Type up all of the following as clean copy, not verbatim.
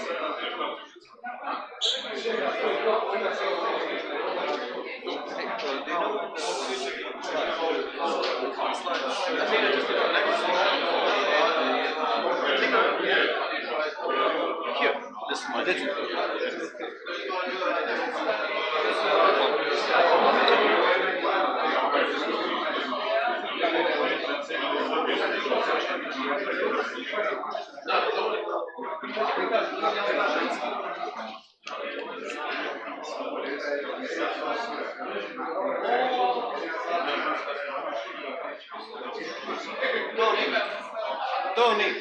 Here, this is my little. Tony.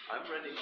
I'm ready.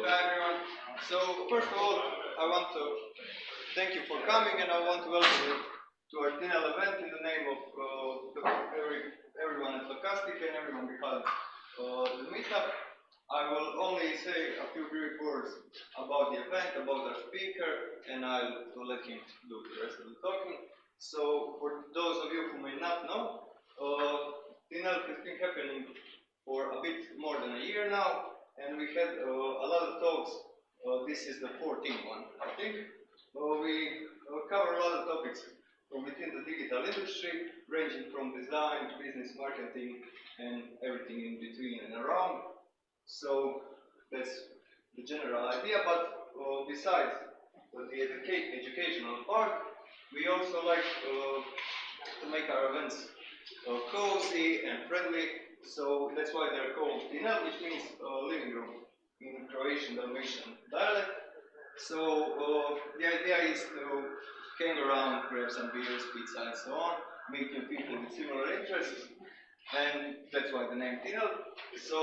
Hi everyone. So first of all, I want to thank you for coming, and I want to welcome you to our Tinel event in the name of everyone at Stochastic and everyone behind the meetup. I will only say a few brief words about the event, about our speaker, and I'll let him do the rest of the talking. So for those of you who may not know, Tinel has been happening for a bit more than a year now, and we had a lot of talks. This is the 14th one, I think. We cover a lot of topics from within the digital industry, ranging from design, business, marketing, and everything in between and around. So that's the general idea, but besides the educational part, we also like to make our events cozy and friendly. So that's why they're called Tinel, which means living room in Croatian Dalmatian dialect. So the idea is to hang around, grab some beers, pizza, and so on, meet new people with similar interests, and that's why the name Tinel. So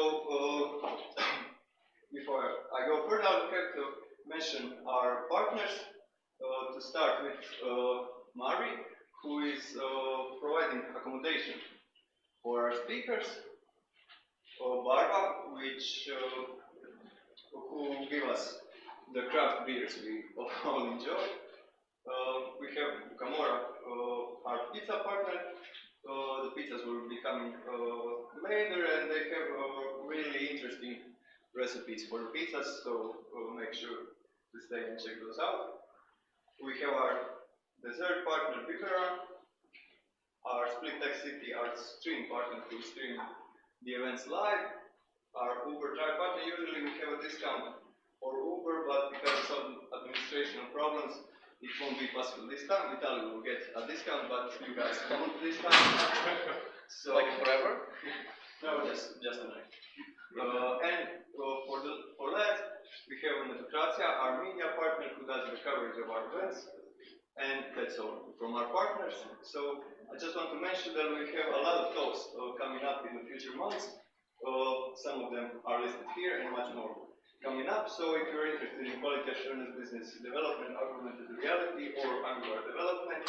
before I go further, I have to mention our partners. To start with Mari, who is providing accommodation for our speakers. Barba, who give us the craft beers we all enjoy. We have Camora, our pizza partner. The pizzas will be coming later, and they have really interesting recipes for the pizzas, so make sure to stay and check those out. We have our dessert partner, behaviour, our Split Tech City, our stream partner who stream the events live, our Uber drive partner. Usually we have a discount for Uber, but because of some administrational problems, it won't be possible this time. Vitaly will get a discount, but you guys won't this time. So, like forever? No, just tonight. For that, we have Netocratia, our media partner, who does the coverage of our events. And that's all from our partners. So I just want to mention that we have a lot of talks coming up in the future months. Some of them are listed here and much more coming up. So if you're interested in quality assurance, business development, augmented reality, or Angular development,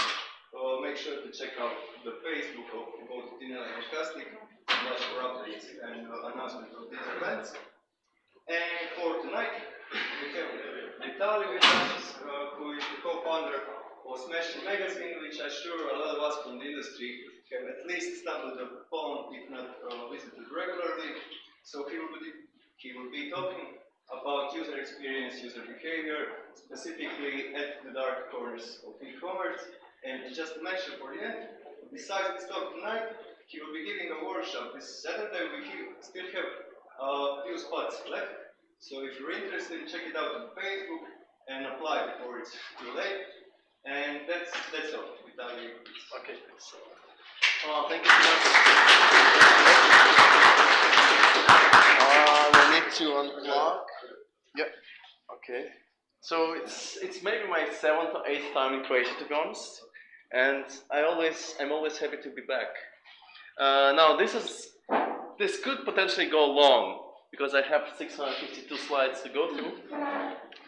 make sure to check out the Facebook of both Tinel and Stochastic for updates and announcements of these events. And for tonight, we have Vitaly with us, who is the co-founder of Smash magazine, which I'm sure a lot of us from the industry have at least stumbled upon, if not visited regularly. So he will be talking about user experience, user behavior, specifically at the dark corners of e-commerce. And just to mention for the end, besides this talk tonight, he will be giving a workshop this Saturday. We still have a few spots left. So if you're interested, check it out on Facebook and apply before it's too late. And that's all. Vitaly. Okay. Thank you so much. We need to unplug. Yep. Okay. So it's maybe my 7th or 8th time in Croatia, to be honest, and I'm always happy to be back. Now this could potentially go long because I have 652 slides to go through.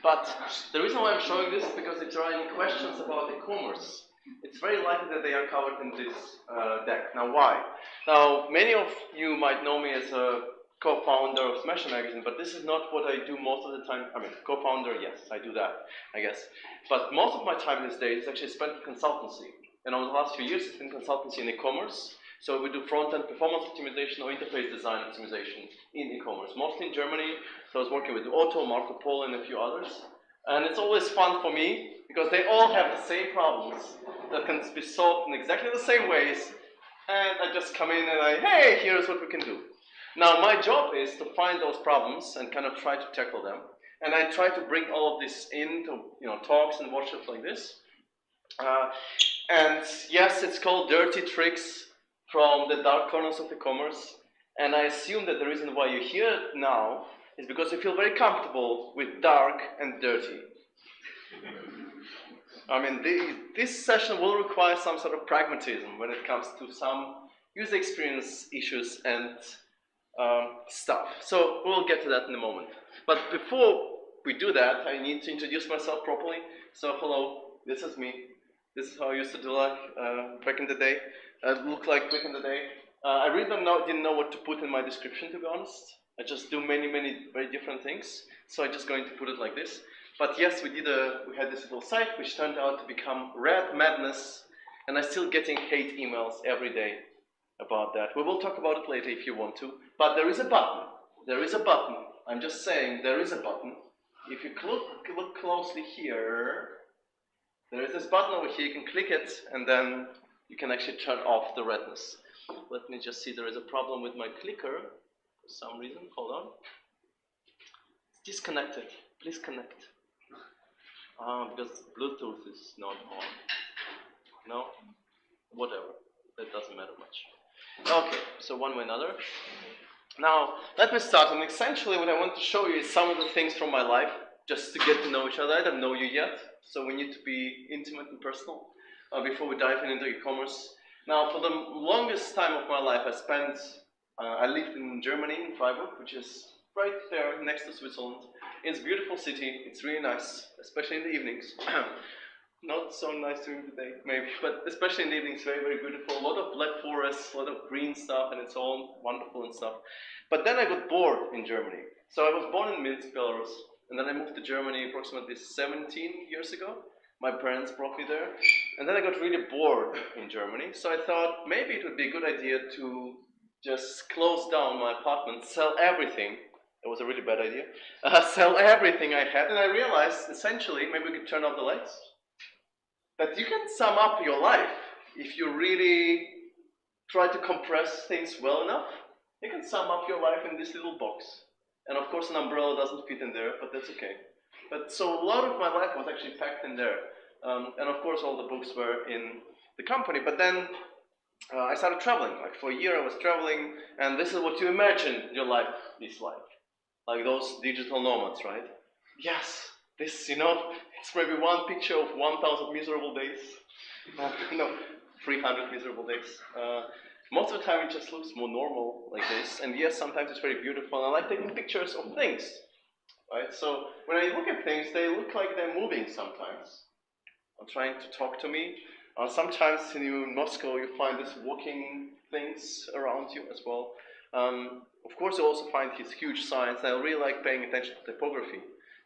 But the reason why I'm showing this is because if there are any questions about e-commerce, it's very likely that they are covered in this deck. Now why? Now many of you might know me as a co-founder of Smash magazine, but this is not what I do most of the time. I mean, co-founder, yes, I do that, I guess. But most of my time these days is actually spent in consultancy. And over the last few years, it's been consultancy in e-commerce. So we do front-end performance optimization or interface design optimization in e-commerce, mostly in Germany. So I was working with Otto, Marco Polo, and a few others. And it's always fun for me because they all have the same problems that can be solved in exactly the same ways. And I just come in and hey, here's what we can do. Now my job is to find those problems and kind of try to tackle them. And I try to bring all of this into talks and workshops like this. And yes, it's called Dirty Tricks from the dark corners of e-commerce, and I assume that the reason why you're here now is because you feel very comfortable with dark and dirty. I mean, this session will require some sort of pragmatism when it comes to some user experience issues and stuff. So we'll get to that in a moment. But before we do that, I need to introduce myself properly. So hello, this is me. This is how I used to do back in the day. Look like back in the day. I really didn't know what to put in my description, to be honest. I just do many very different things. So I'm just going to put it like this. But yes, we had this little site which turned out to become red madness, and I'm still getting hate emails every day about that. We will talk about it later if you want to. But there is a button. There is a button. I'm just saying there is a button. If you look closely here, there is this button over here. You can click it, and then you can actually turn off the redness. Let me just see. There is a problem with my clicker for some reason. Hold on. It's disconnected. Please connect. Because Bluetooth is not on. No? Whatever. That doesn't matter much. Okay, so one way or another. Now, let me start. And essentially what I want to show you is some of the things from my life, just to get to know each other. I don't know you yet, so we need to be intimate and personal before we dive into e-commerce. Now, for the longest time of my life, I lived in Germany, in Freiburg, which is right there next to Switzerland. It's a beautiful city. It's really nice, especially in the evenings. Not so nice during the day, maybe, but especially in the evenings, very beautiful. A lot of black forests, a lot of green stuff, and it's all wonderful and stuff. But then I got bored in Germany. So I was born in Minsk, Belarus, and then I moved to Germany approximately 17 years ago. My parents brought me there, and then I got really bored in Germany. So I thought maybe it would be a good idea to just close down my apartment, sell everything. It was a really bad idea. Sell everything I had, and I realized, essentially, maybe we could turn off the lights, that you can sum up your life if you really try to compress things well enough. You can sum up your life in this little box. And of course an umbrella doesn't fit in there, but that's okay. But so a lot of my life was actually packed in there. And of course all the books were in the company. But then I started traveling. Like for a year I was traveling, and this is what you imagine your life is like. Like those digital nomads, right? Yes. This, it's maybe one picture of 1,000 miserable days. No, 300 miserable days. Most of the time it just looks more normal like this. And yes, sometimes it's very beautiful. I like taking pictures of things, right? So when I look at things, they look like they're moving sometimes. Or trying to talk to me. Sometimes in Moscow you find these walking things around you as well. Of course you also find these huge signs. I really like paying attention to typography.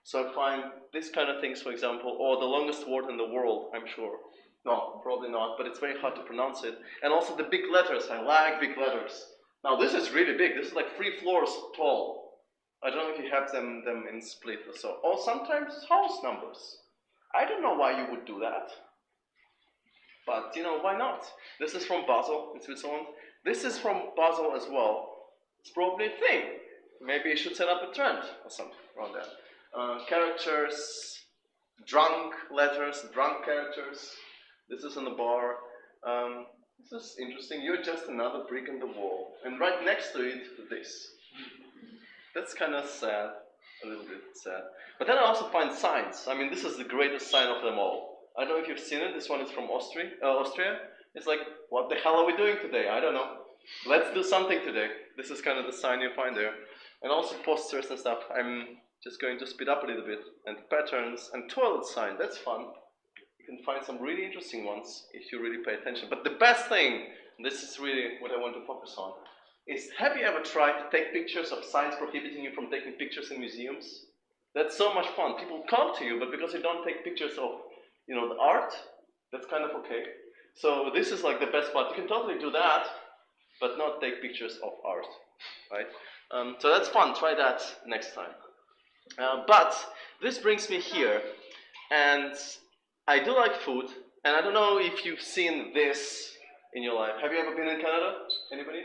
So I find this kind of things, for example, or the longest word in the world, I'm sure. No, probably not, but it's very hard to pronounce it. And also the big letters, I like big letters. Now this is really big, this is like 3 floors tall. I don't know if you have them in split or so. Or sometimes house numbers. I don't know why you would do that. But, why not? This is from Basel in Switzerland. This is from Basel as well. It's probably a thing. Maybe you should set up a trend or something around that. Characters, drunk letters, drunk characters. This is on the bar. This is interesting. You're just another brick in the wall. And right next to it, this. That's kind of sad. A little bit sad. But then I also find signs. I mean, this is the greatest sign of them all. I don't know if you've seen it. This one is from Austria. It's like, what the hell are we doing today? I don't know. Let's do something today. This is kind of the sign you find there. And also posters and stuff. I'm just going to speed up a little bit. And patterns and toilet sign. That's fun. You can find some really interesting ones if you really pay attention. But the best thing, and this is really what I want to focus on, is have you ever tried to take pictures of signs prohibiting you from taking pictures in museums? That's so much fun. People come to you, but because you don't take pictures of, the art, that's kind of okay. So this is like the best part. You can totally do that, but not take pictures of art, right? So that's fun. Try that next time. But this brings me here, and I do like food, and I don't know if you've seen this in your life. Have you ever been in Canada? Anybody?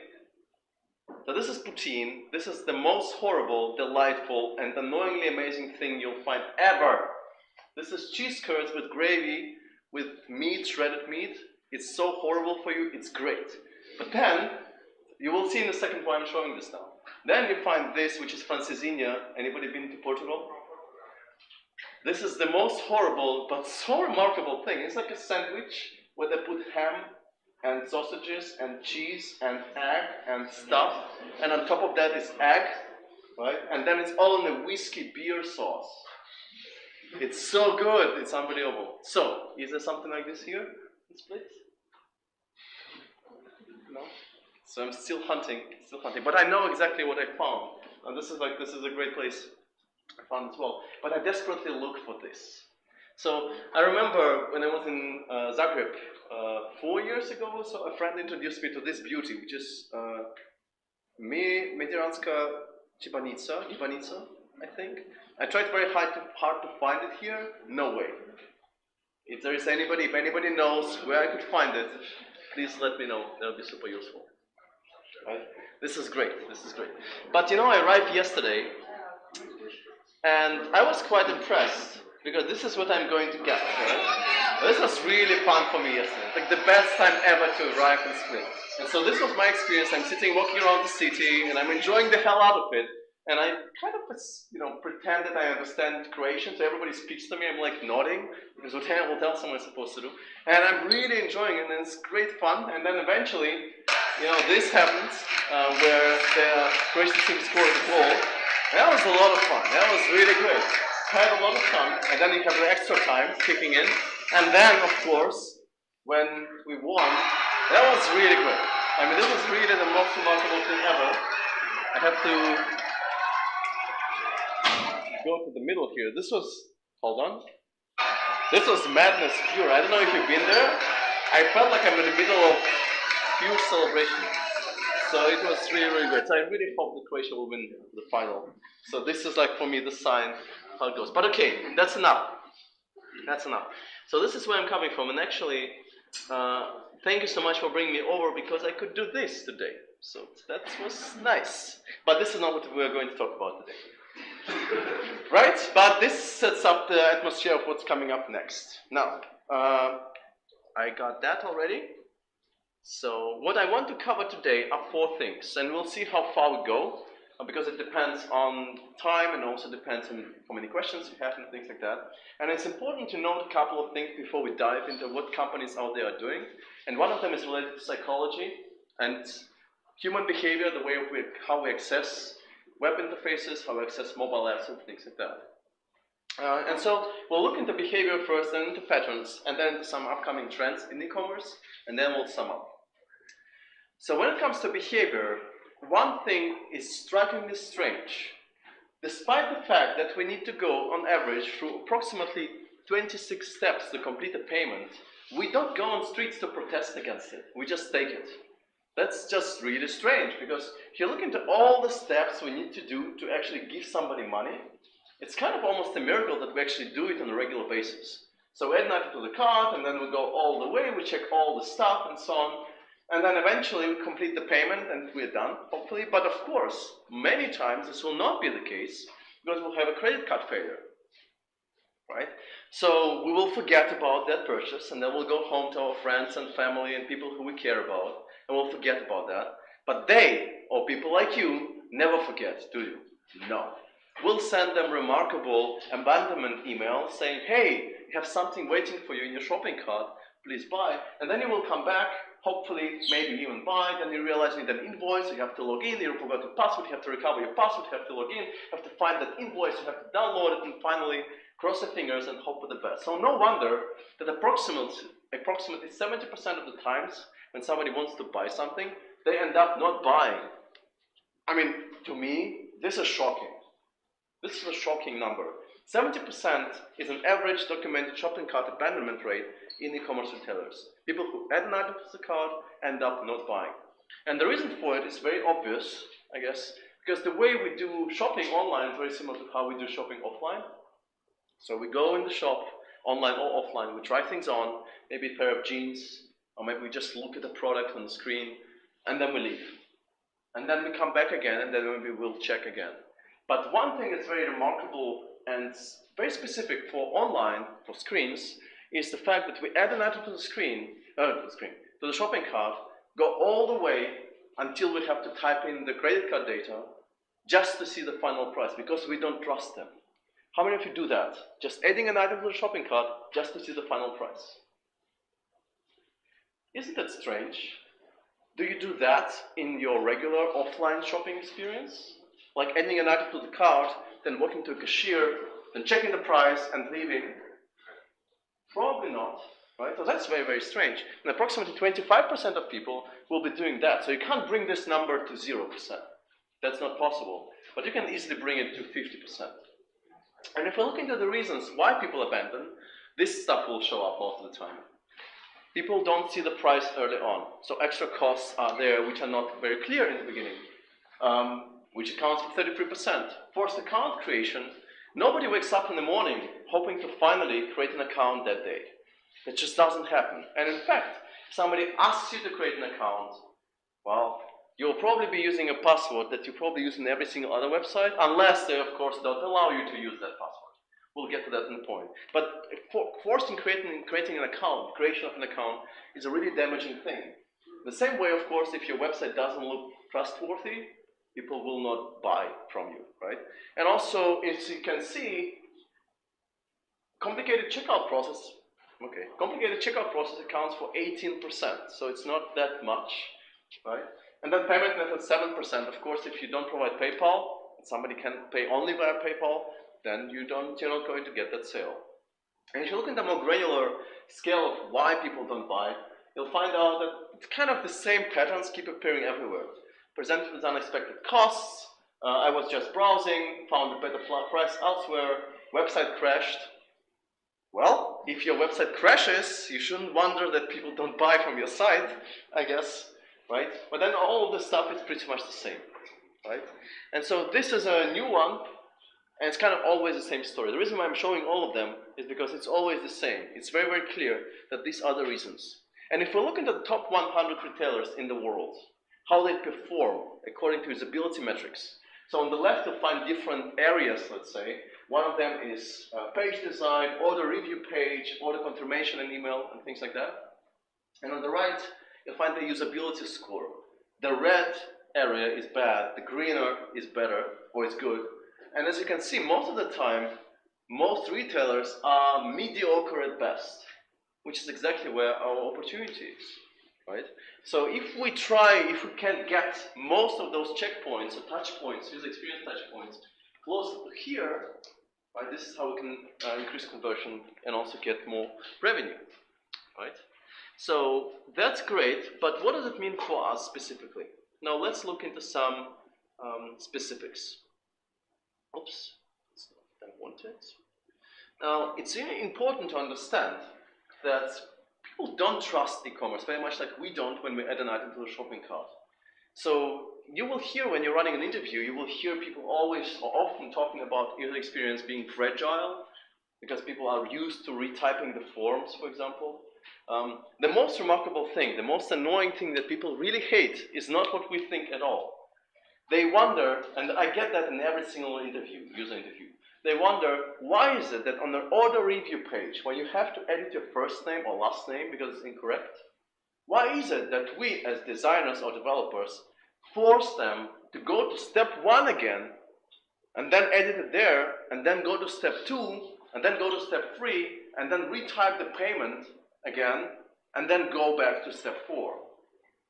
So this is poutine. This is the most horrible, delightful, and annoyingly amazing thing you'll find ever. This is cheese curds with gravy, with meat, shredded meat. It's so horrible for you, it's great. But then, you will see in a second why I'm showing this now. Then you find this, which is francesinha. Anybody been to Portugal? This is the most horrible, but so remarkable thing. It's like a sandwich where they put ham and sausages and cheese and egg and stuff. And on top of that is egg, right? And then it's all in a whiskey beer sauce. It's so good, it's unbelievable. So, is there something like this here? This place? No? So I'm still hunting, but I know exactly what I found. And this is a great place I found as well. But I desperately look for this. So I remember when I was in Zagreb 4 years ago or so, a friend introduced me to this beauty, which is Mediteranska Ibanica, I think. I tried very hard to find it here. No way. If anybody knows where I could find it, please let me know. That would be super useful. Right? This is great. But I arrived yesterday, and I was quite impressed because this is what I'm going to get. Right? This was really fun for me yesterday. Like the best time ever to arrive in Spring. And so this was my experience. I'm sitting, walking around the city, and I'm enjoying the hell out of it. And I kind of, pretend that I understand Croatian, so everybody speaks to me. I'm like nodding because what else am I supposed to do? And I'm really enjoying it, and it's great fun. And then eventually, this happens where the Croatian team scored the goal. That was a lot of fun. That was really good. Had a lot of fun, and then you have the extra time kicking in. And then, of course, when we won, that was really great. I mean, this was really the most remarkable thing ever. I have to go to the middle here. This was madness pure. I don't know if you've been there. I felt like I'm in the middle of huge celebration. So it was really, really good. So I really hope that Croatia will win the final. So this is like for me the sign how it goes. But okay, that's enough. So this is where I'm coming from. And actually, thank you so much for bringing me over because I could do this today. So that was nice. But this is not what we're going to talk about today. Right? But this sets up the atmosphere of what's coming up next. Now, I got that already. So what I want to cover today are 4 things, and we'll see how far we go, because it depends on time and also depends on how many questions you have and things like that. And it's important to note a couple of things before we dive into what companies out there are doing. And one of them is related to psychology and human behavior, the way how we access web interfaces, how we access mobile apps and things like that. And so we'll look into behavior first, then into patterns, and then into some upcoming trends in e-commerce, and then we'll sum up. So when it comes to behavior, one thing is strikingly strange. Despite the fact that we need to go on average through approximately 26 steps to complete a payment, we don't go on streets to protest against it. We just take it. That's just really strange, because if you look into all the steps we need to do to actually give somebody money, it's kind of almost a miracle that we actually do it on a regular basis. So we add an item to the cart, and then we go all the way, we check all the stuff and so on, and then eventually we complete the payment and we're done, hopefully. But of course, many times this will not be the case, because we'll have a credit card failure, right? So we will forget about that purchase, and then we'll go home to our friends and family and people who we care about, and we'll forget about that. But they, or people like you, never forget, do you? No. We'll send them remarkable abandonment emails saying, hey, you have something waiting for you in your shopping cart, please buy. And then you will come back, hopefully, maybe even buy, then you realize you need an invoice, you have to log in, you forgot your password, you have to recover your password, you have to log in, you have to find that invoice, you have to download it, and finally cross your fingers and hope for the best. So no wonder that approximately 70% of the times when somebody wants to buy something, they end up not buying. I mean, to me, this is shocking. This is a shocking number. 70% is an average documented shopping cart abandonment rate in e-commerce retailers. People who add an item to the cart end up not buying. And the reason for it is very obvious, I guess, because the way we do shopping online is very similar to how we do shopping offline. So we go in the shop, online or offline, we try things on, maybe a pair of jeans, or maybe we just look at the product on the screen, and then we leave. And then we come back again, and then maybe we'll check again. But one thing that's very remarkable and very specific for online, for screens, is the fact that we add an item to the shopping cart, go all the way until we have to type in the credit card data just to see the final price, because we don't trust them. How many of you do that? Just adding an item to the shopping cart just to see the final price. Isn't that strange? Do you do that in your regular offline shopping experience? Like adding an item to the cart, then walking to a cashier, then checking the price and leaving? Probably not, right? So that's very, very strange. And approximately 25% of people will be doing that. So you can't bring this number to 0%. That's not possible. But you can easily bring it to 50%. And if we look into the reasons why people abandon, this stuff will show up most of the time. People don't see the price early on. So extra costs are there which are not very clear in the beginning, which accounts for 33%. Forced account creation. Nobody wakes up in the morning hoping to finally create an account that day. It just doesn't happen. And in fact, if somebody asks you to create an account, well, you'll probably be using a password that you probably use in every single other website, unless they, of course, don't allow you to use that password. We'll get to that in a point. But forcing creating an account, creation of an account, is a really damaging thing. The same way, of course, if your website doesn't look trustworthy, people will not buy from you, right? And also, as you can see, complicated checkout process accounts for 18%, so it's not that much, right? And then payment method 7%. Of course, if you don't provide PayPal, somebody can pay only via PayPal, then you're not going to get that sale. And if you look at the more granular scale of why people don't buy, you'll find out that it's kind of the same patterns keep appearing everywhere. Presented with unexpected costs, I was just browsing, found a better price elsewhere, website crashed. Well, if your website crashes, you shouldn't wonder that people don't buy from your site, I guess, right? But then all of this stuff is pretty much the same, right? And so this is a new one, and it's kind of always the same story. The reason why I'm showing all of them is because it's always the same. It's very, very clear that these are the reasons. And if we look into the top 100 retailers in the world, how they perform according to usability metrics. So on the left, you'll find different areas, let's say. One of them is page design, order review page, order confirmation and email, and things like that. And on the right, you'll find the usability score. The red area is bad, the greener is better, or is good. And as you can see, most of the time, most retailers are mediocre at best, which is exactly where our opportunity is, right? So if we can get most of those checkpoints or touch points, user experience touch points, close to here, right, this is how we can increase conversion and also get more revenue, right? So that's great, but what does it mean for us specifically? Now let's look into some specifics. Oops, that's not what I wanted. Now it's really important to understand that people don't trust e-commerce very much like we don't when we add an item to the shopping cart. So you will hear when you're running an interview, you will hear people always or often talking about user experience being fragile because people are used to retyping the forms, for example. The most remarkable thing, the most annoying thing that people really hate is not what we think at all. They wonder, and I get that in every single interview, user interview, they wonder, why is it that on the order review page, when you have to edit your first name or last name because it's incorrect, why is it that we as designers or developers force them to go to step 1 again, and then edit it there, and then go to step 2, and then go to step 3, and then retype the payment again, and then go back to step 4.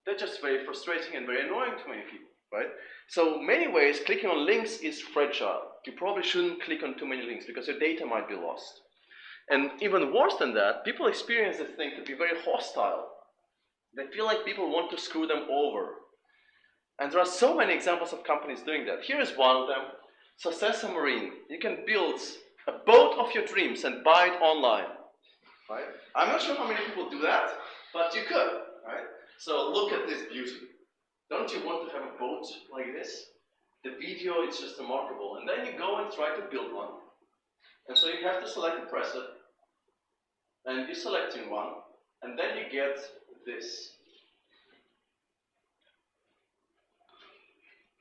That's just very frustrating and very annoying to many people, right? So many ways, clicking on links is fragile. You probably shouldn't click on too many links because your data might be lost. And even worse than that, people experience this thing to be very hostile. They feel like people want to screw them over. And there are so many examples of companies doing that. Here is one of them, Successa Marine. You can build a boat of your dreams and buy it online. Right? I'm not sure how many people do that, but you could. Right? So look at this beauty. Don't you want to have a boat like this? The video is just remarkable. And then you go and try to build one. And so you have to select a preset. And you're selecting one. And then you get this.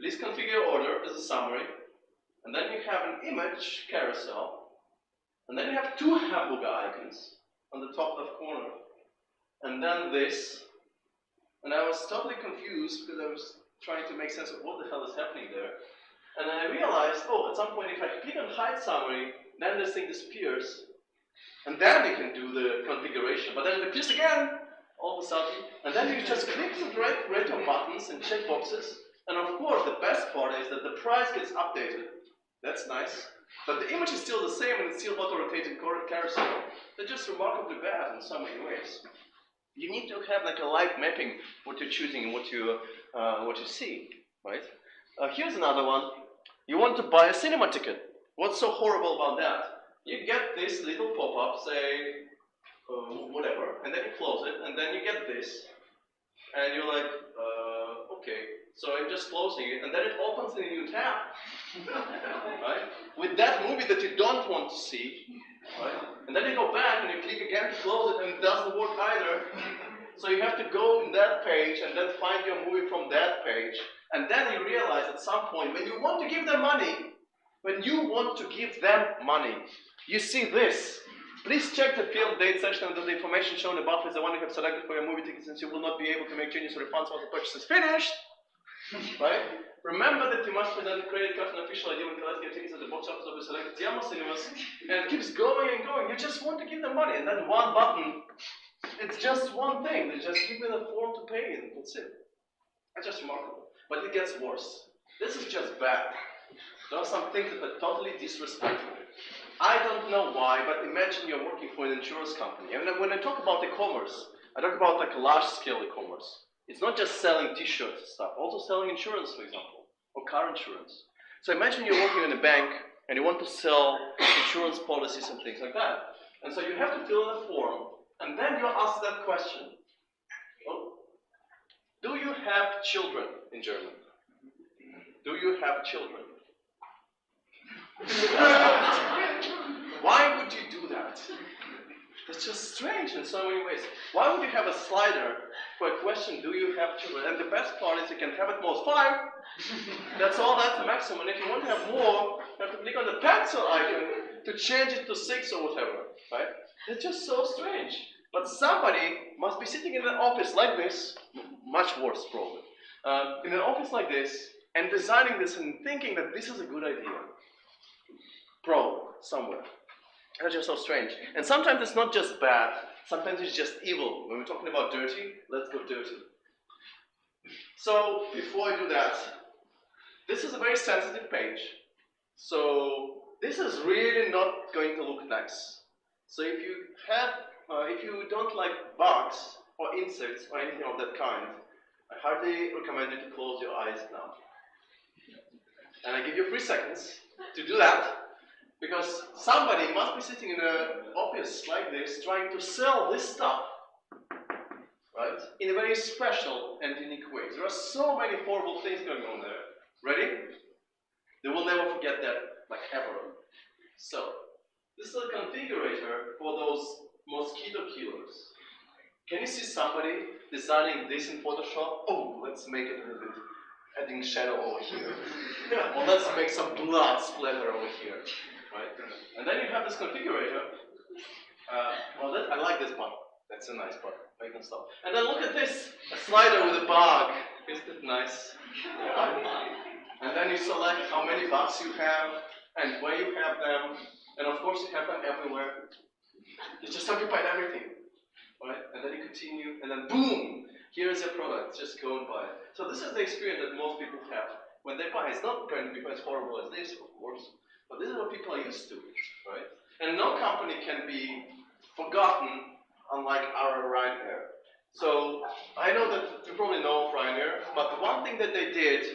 Please configure your order as a summary. And then you have an image carousel. And then you have 2 hamburger icons on the top left corner. And then this. And I was totally confused because I was trying to make sense of what the hell is happening there. And then I realized, oh, at some point if I click on hide summary, then this thing disappears. And then you can do the configuration. But then it appears again, all of a sudden. And then you just click the red buttons and check boxes. And of course, the best part is that the price gets updated. That's nice. But the image is still the same and it's still auto-rotating carousel. They're just remarkably bad in so many ways. You need to have like a live mapping what you're choosing and what you see, right? Here's another one. You want to buy a cinema ticket. What's so horrible about that? You get this little pop-up, say, whatever, and then you close it, and then you get this, and you're like, okay. So I'm just closing it, and then it opens in a new tab, right? With that movie that you don't want to see, right? And then you go back and you click again to close it, and it doesn't work either. So you have to go in that page and then find your movie from that page, and then you realize at some point when you want to give them money, you see this. Please check the field date section under the information shown above is the one you have selected for your movie ticket, since you will not be able to make changes or refunds once the purchase is finished. Right? Remember that you must present a credit card and official ID when collecting your tickets at the box office of the selected Tiamo cinemas, and it keeps going and going. You just want to give them money, and then one button, it's just one thing. They just give me the form to pay, and that's it. That's just remarkable. But it gets worse. This is just bad. There are some things that are totally disrespectful. I don't know why, but imagine you're working for an insurance company. And when I talk about e-commerce, I talk about like large-scale e-commerce. It's not just selling t-shirts and stuff, also selling insurance, for example, or car insurance. So imagine you're working in a bank and you want to sell insurance policies and things like that. And so you have to fill in a form, and then you're asked that question. Well, do you have children in German? Do you have children? Why would you do that? It's just strange in so many ways. Why would you have a slider for a question, do you have children? And the best part is you can have at most 5. That's all, that's the maximum. And if you want to have more, you have to click on the pencil icon to change it to 6 or whatever, right? It's just so strange. But somebody must be sitting in an office like this, much worse probably, in an office like this, and designing this and thinking that this is a good idea. Probably, somewhere. That's just so strange. And sometimes it's not just bad, sometimes it's just evil. When we're talking about dirty, let's go dirty. So, before I do that, this is a very sensitive page. So, this is really not going to look nice. So if you don't like bugs or insects or anything of that kind, I hardly recommend you to close your eyes now. And I give you 3 seconds to do that, because somebody must be sitting in an office like this trying to sell this stuff, right? In a very special and unique way. There are so many horrible things going on there. Ready? They will never forget that, like ever. So, this is a configurator for those mosquito killers. Can you see somebody designing this in Photoshop? Oh, let's make it a little bit, adding shadow over here. Or let's make some blood splatter over here. Right? And then you have this configurator. I like this one. That's a nice part. Make them stop. And then look at this, a slider with a bug. Isn't it nice? And then you select how many bugs you have and where you have them. And of course you have them everywhere. You just occupied everything. Right? And then you continue, and then boom! Here is your product. Just go and buy it. So this is the experience that most people have when they buy. It's not going to be as horrible as this, of course. But this is what people are used to, right? And no company can be forgotten, unlike our Ryanair. So I know that you probably know of Ryanair, but the one thing that they did,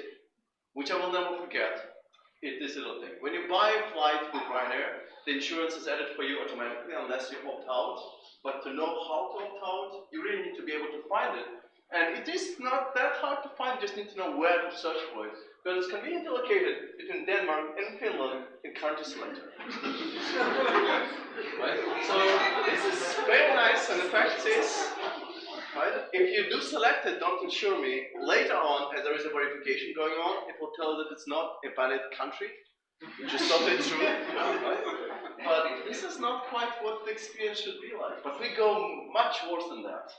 which I will never forget, is this little thing. When you buy a flight with Ryanair, the insurance is added for you automatically unless you opt out. But to know how to opt out, you really need to be able to find it. And it is not that hard to find, you just need to know where to search for it. Because it's conveniently located between Denmark and Finland in country selector. Right? So this is very nice, and the fact is, right, if you do select it, don't insure me. Later on, as there is a verification going on, it will tell you that it's not a valid country, which is totally true. Right? But this is not quite what the experience should be like. But we go much worse than that.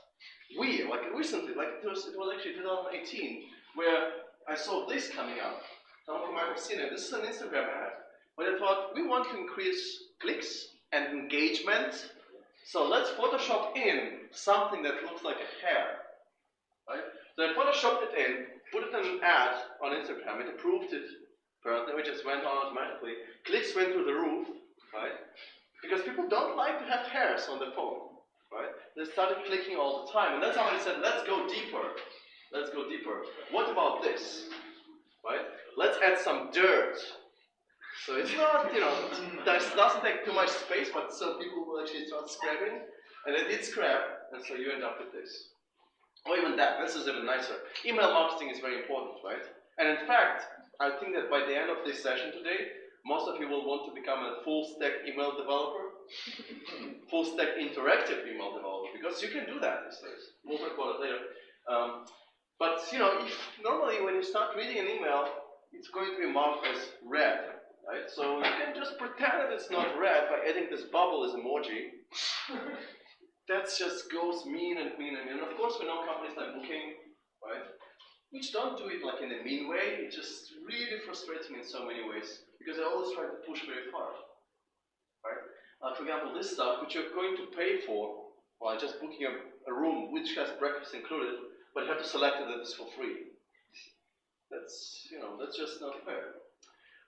We, like recently, like it was actually 2018, where I saw this coming up. Some of you might have seen it. This is an Instagram ad. But I thought, we want to increase clicks and engagement. So let's Photoshop in something that looks like a hair. Right? So I Photoshopped it in, put it in an ad on Instagram. It approved it apparently, which just went on automatically. Clicks went through the roof, right? Because people don't like to have hairs on their phone, right? They started clicking all the time, and then somebody said, let's go deeper. Let's go deeper. What about this, right? Let's add some dirt. So it's not, that doesn't take too much space, but so people will actually start scrapping, and they did scrap, and so you end up with this. Or even that, this is even nicer. Email marketing is very important, right? And in fact, I think that by the end of this session today, most of you will want to become a full-stack email developer, full-stack interactive email developer, because you can do that these days. We'll talk about it later. But if normally when you start reading an email, it's going to be marked as red, right? So you can just pretend that it's not red by adding this bubble as emoji. That just goes mean and mean and mean. And of course, we know companies like Booking, right? Which don't do it like in a mean way. It just really frustrates me in so many ways because they always try to push very hard, right? For example, this stuff which you're going to pay for while just booking a room which has breakfast included, but you have to select it that it's for free. That's that's just not fair.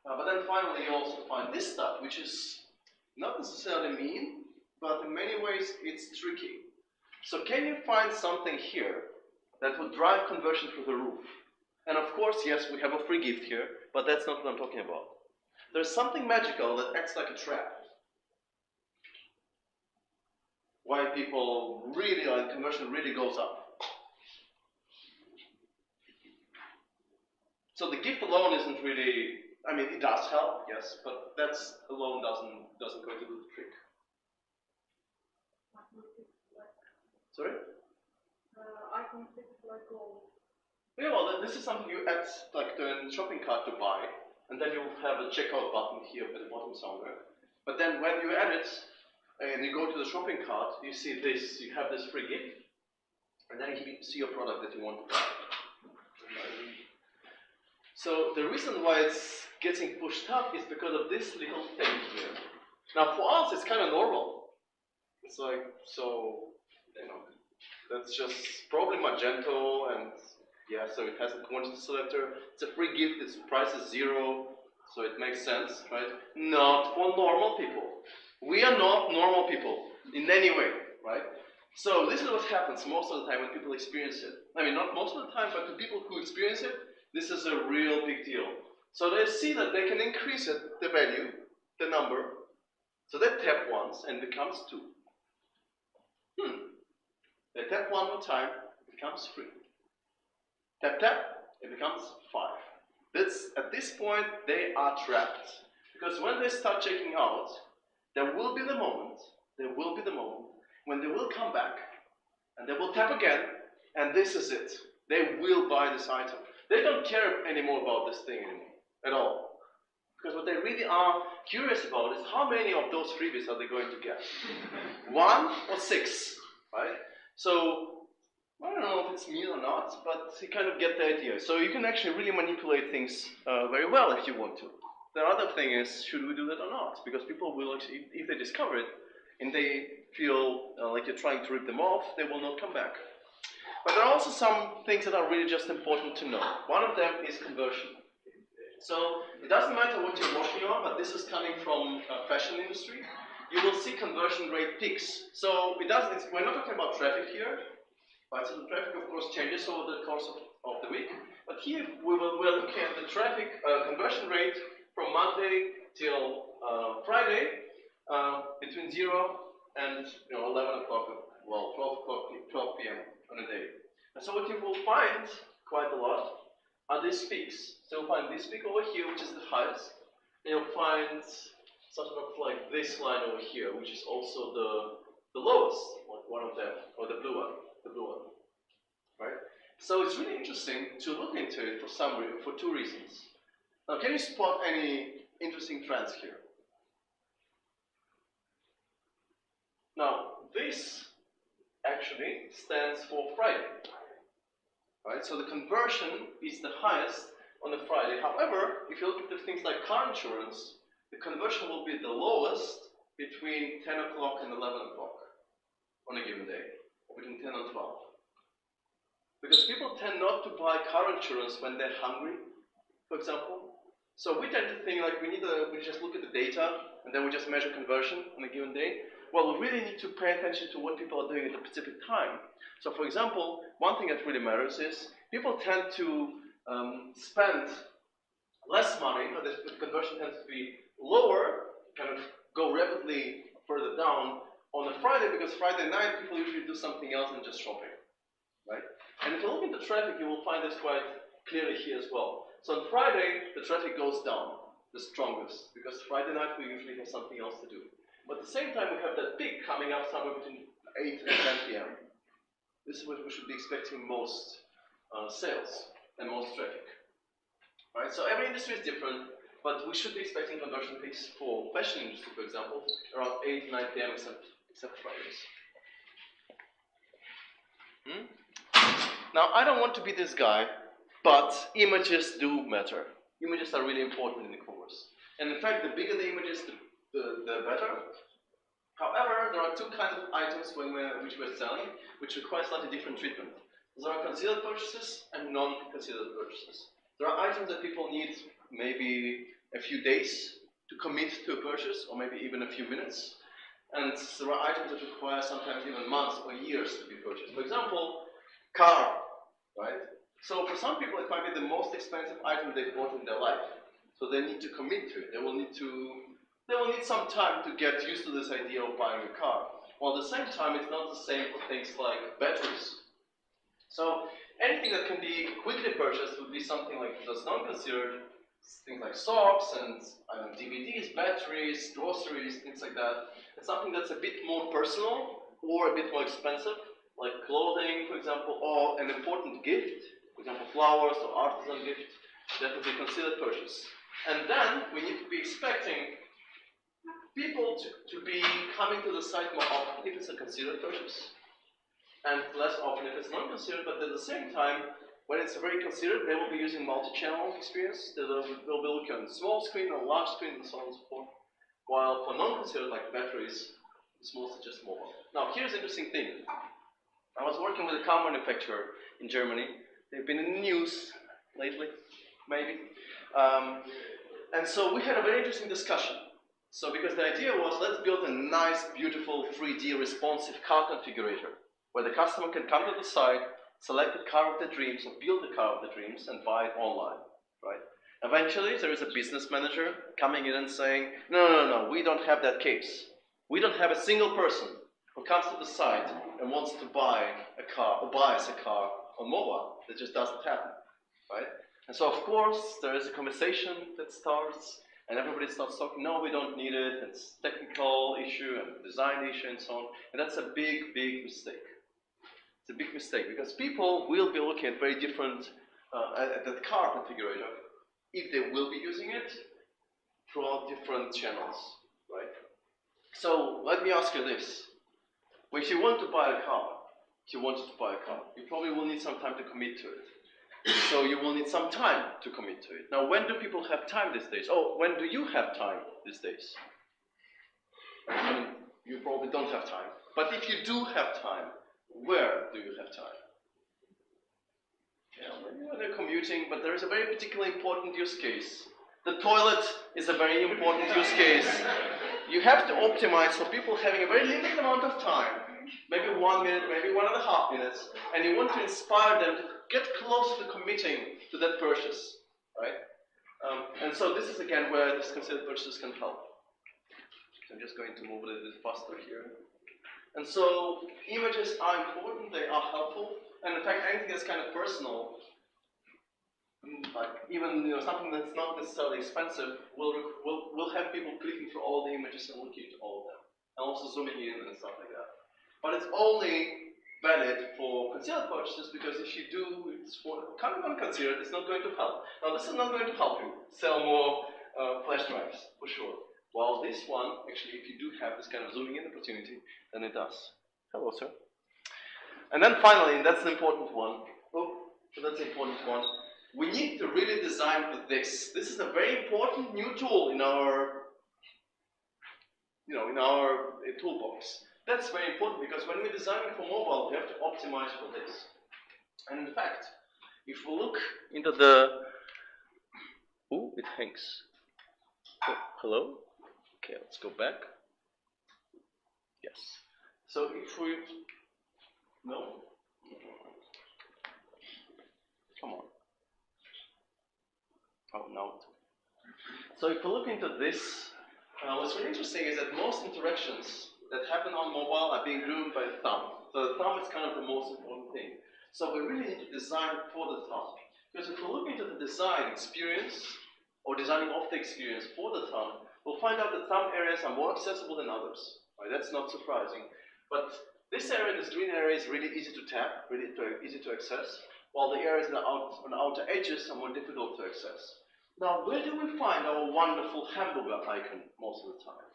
But then finally, you also find this stuff which is not necessarily mean, but in many ways it's tricky. So can you find something here that would drive conversion through the roof? And of course, yes, we have a free gift here, but that's not what I'm talking about. There's something magical that acts like a trap. Why people really, conversion really goes up. So the gift alone isn't really, it does help, yes, but that's alone doesn't go to do the trick. Sorry? Icon fix like gold. Yeah, well, this is something you add like to a shopping cart to buy, and then you'll have a checkout button here at the bottom somewhere. But then when you add it, and you go to the shopping cart, you see this, you have this free gift, and then you see your product that you want to buy. So the reason why it's getting pushed up is because of this little thing here. Now for us, it's kind of normal. It's like, that's just probably Magento, and yeah, so it has a quantity selector. It's a free gift, its price is 0, so it makes sense, right? Not for normal people. We are not normal people in any way, right? So this is what happens most of the time when people experience it. Not most of the time, but to people who experience it, this is a real big deal. So they see that they can increase it, the value, the number, so they tap once and it becomes 2. They tap one more time, it becomes 3. Tap, tap, it becomes 5. At this point, they are trapped. Because when they start checking out, there will be the moment when they will come back, and they will tap again, and this is it. They will buy this item. They don't care anymore about this thing anymore, at all. Because what they really are curious about is how many of those freebies are they going to get? 1 or 6, right? So, I don't know if it's mean or not, but you kind of get the idea. So you can actually really manipulate things very well if you want to. The other thing is, should we do that or not? Because people will actually, if they discover it, and they feel like you're trying to rip them off, they will not come back. But there are also some things that are really just important to know. One of them is conversion. So it doesn't matter what you're working on, but this is coming from fashion industry. You will see conversion rate peaks. So we're not talking about traffic here, right? So the traffic, of course, changes over the course of the week. But here we're looking at the traffic conversion rate from Monday till Friday, between 0 and 11 o'clock, 12 p.m. on a day. And so what you will find quite a lot are these peaks. So you'll find this peak over here, which is the highest, and you'll find sort of like this line over here, which is also the lowest, one of them, or the blue one, right? So it's really interesting to look into it for 2 reasons. Now, can you spot any interesting trends here? Now, this actually stands for Friday, right? So the conversion is the highest on the Friday. However, if you look at the things like car insurance, the conversion will be the lowest between 10 o'clock and 11 o'clock on a given day, between 10 and 12. Because people tend not to buy car insurance when they're hungry, for example. So we tend to think like we just look at the data and then we just measure conversion on a given day. Well, we really need to pay attention to what people are doing at a specific time. So for example, one thing that really matters is people tend to spend less money, but the conversion tends to be lower, kind of go rapidly further down on a Friday, because Friday night people usually do something else than just shopping, right? And if you look into traffic, you will find this quite clearly here as well. So on Friday, the traffic goes down the strongest, because Friday night we usually have something else to do. But at the same time, we have that peak coming up somewhere between 8 and 10 p.m. This is what we should be expecting most sales and most traffic. Right? So every industry is different, but we should be expecting conversion peaks for fashion industry, for example, around 8, 9 p.m. except Fridays. Now, I don't want to be this guy, but images do matter. Images are really important in e-commerce. And in fact, the bigger the images, the better. However, there are two kinds of items which we're selling, which require slightly different treatment. There are considered purchases and non-considered purchases. There are items that people need maybe a few days to commit to a purchase, or maybe even a few minutes. And there are items that require sometimes even months or years to be purchased. For example, car, right? So for some people it might be the most expensive item they've bought in their life. So they need to commit to it. They will need some time to get used to this idea of buying a car. While at the same time, it's not the same for things like batteries. So anything that can be quickly purchased would be something like that's non-considered, things like socks and DVDs, batteries, groceries, things like that. And something that's a bit more personal or a bit more expensive, like clothing, for example, or an important gift, for example, flowers or artisan gift, that would be considered purchase. And then we need to be expecting people to be coming to the site more often if it's a considered purchase, and less often if it's not considered, but at the same time, when it's very considered, they will be using multi-channel experience. They'll be looking on small screen or large screen and so on and so forth. While for non-considered, like batteries, it's mostly just mobile. Now, here's an interesting thing. I was working with a car manufacturer in Germany. They've been in the news lately, maybe. And so we had a very interesting discussion. So because the idea was, let's build a nice, beautiful, 3D responsive car configurator, where the customer can come to the site, select the car of their dreams, or build the car of their dreams, and buy it online, right? Eventually, there is a business manager coming in and saying, no, we don't have that case. We don't have a single person who comes to the site and wants to buy a car, or buys a car on mobile. That just doesn't happen, right? And so, of course, there is a conversation that starts, and everybody starts talking, no, we don't need it, it's a technical issue and design issue and so on. And that's a big, big mistake. It's a big mistake, because people will be looking at very different, at the car configurator, if they will be using it throughout different channels, right? So, let me ask you this. If you want to buy a car, you probably will need some time to commit to it. So you will need some time to commit to it. Now, when do people have time these days? Oh, when do you have time these days? I mean, you probably don't have time. But if you do have time, where do you have time? Yeah, maybe when you're commuting, but there is a very particularly important use case. The toilet is a very important use case. You have to optimize for people having a very limited amount of time, maybe 1 minute, maybe 1.5 minutes, and you want to inspire them to get close to committing to that purchase, right? And so this is again where this considered purchases can help. I'm just going to move a little bit faster here. And so images are important, they are helpful, and in fact anything that's kind of personal, like even something that's not necessarily expensive, will have people clicking through all the images and looking at all of them, and also zooming in and stuff like that. But it's only valid for considered purchases, because if you do it's for kind of unconsidered, it's not going to help. Now this is not going to help you sell more flash drives, for sure. While this one, actually, if you do have this kind of zooming in opportunity, then it does. Hello, sir. And then finally, and that's an important one. We need to really design for this. This is a very important new tool in our, toolbox. That's very important, because when we're designing for mobile, we have to optimize for this. And in fact, if we look into the Ooh, it hangs. Oh, hello? Okay, let's go back. Yes. So if we... No? Come on. Oh, no. So if we look into this, what's really interesting is that most interactions that happen on mobile are being driven by the thumb. So the thumb is kind of the most important thing. So we really need to design for the thumb. Because if we look into the design experience, or designing of the experience for the thumb, we'll find out that some areas are more accessible than others. Right? That's not surprising. But this area, this green area, is really easy to tap, really easy to access, while the areas on the outer edges are more difficult to access. Now, where do we find our wonderful hamburger icon most of the time?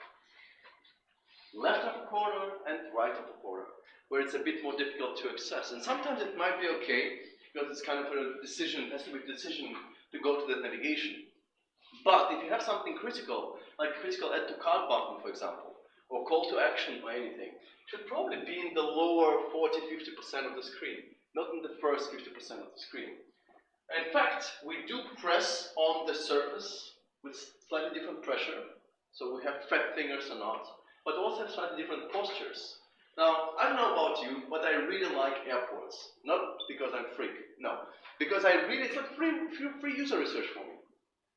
Left of the corner and right of the corner, where it's a bit more difficult to access. And sometimes it might be okay, because it's kind of a decision, it has to be a decision to go to that navigation. But if you have something critical, like critical add to cart button, for example, or call to action or anything, it should probably be in the lower 40–50% of the screen, not in the first 50% of the screen. In fact, we do press on the surface with slightly different pressure, so we have fat fingers or not, but also have slightly different postures. Now, I don't know about you, but I really like airports. Not because I'm a freak, no. Because it's like free user research for me.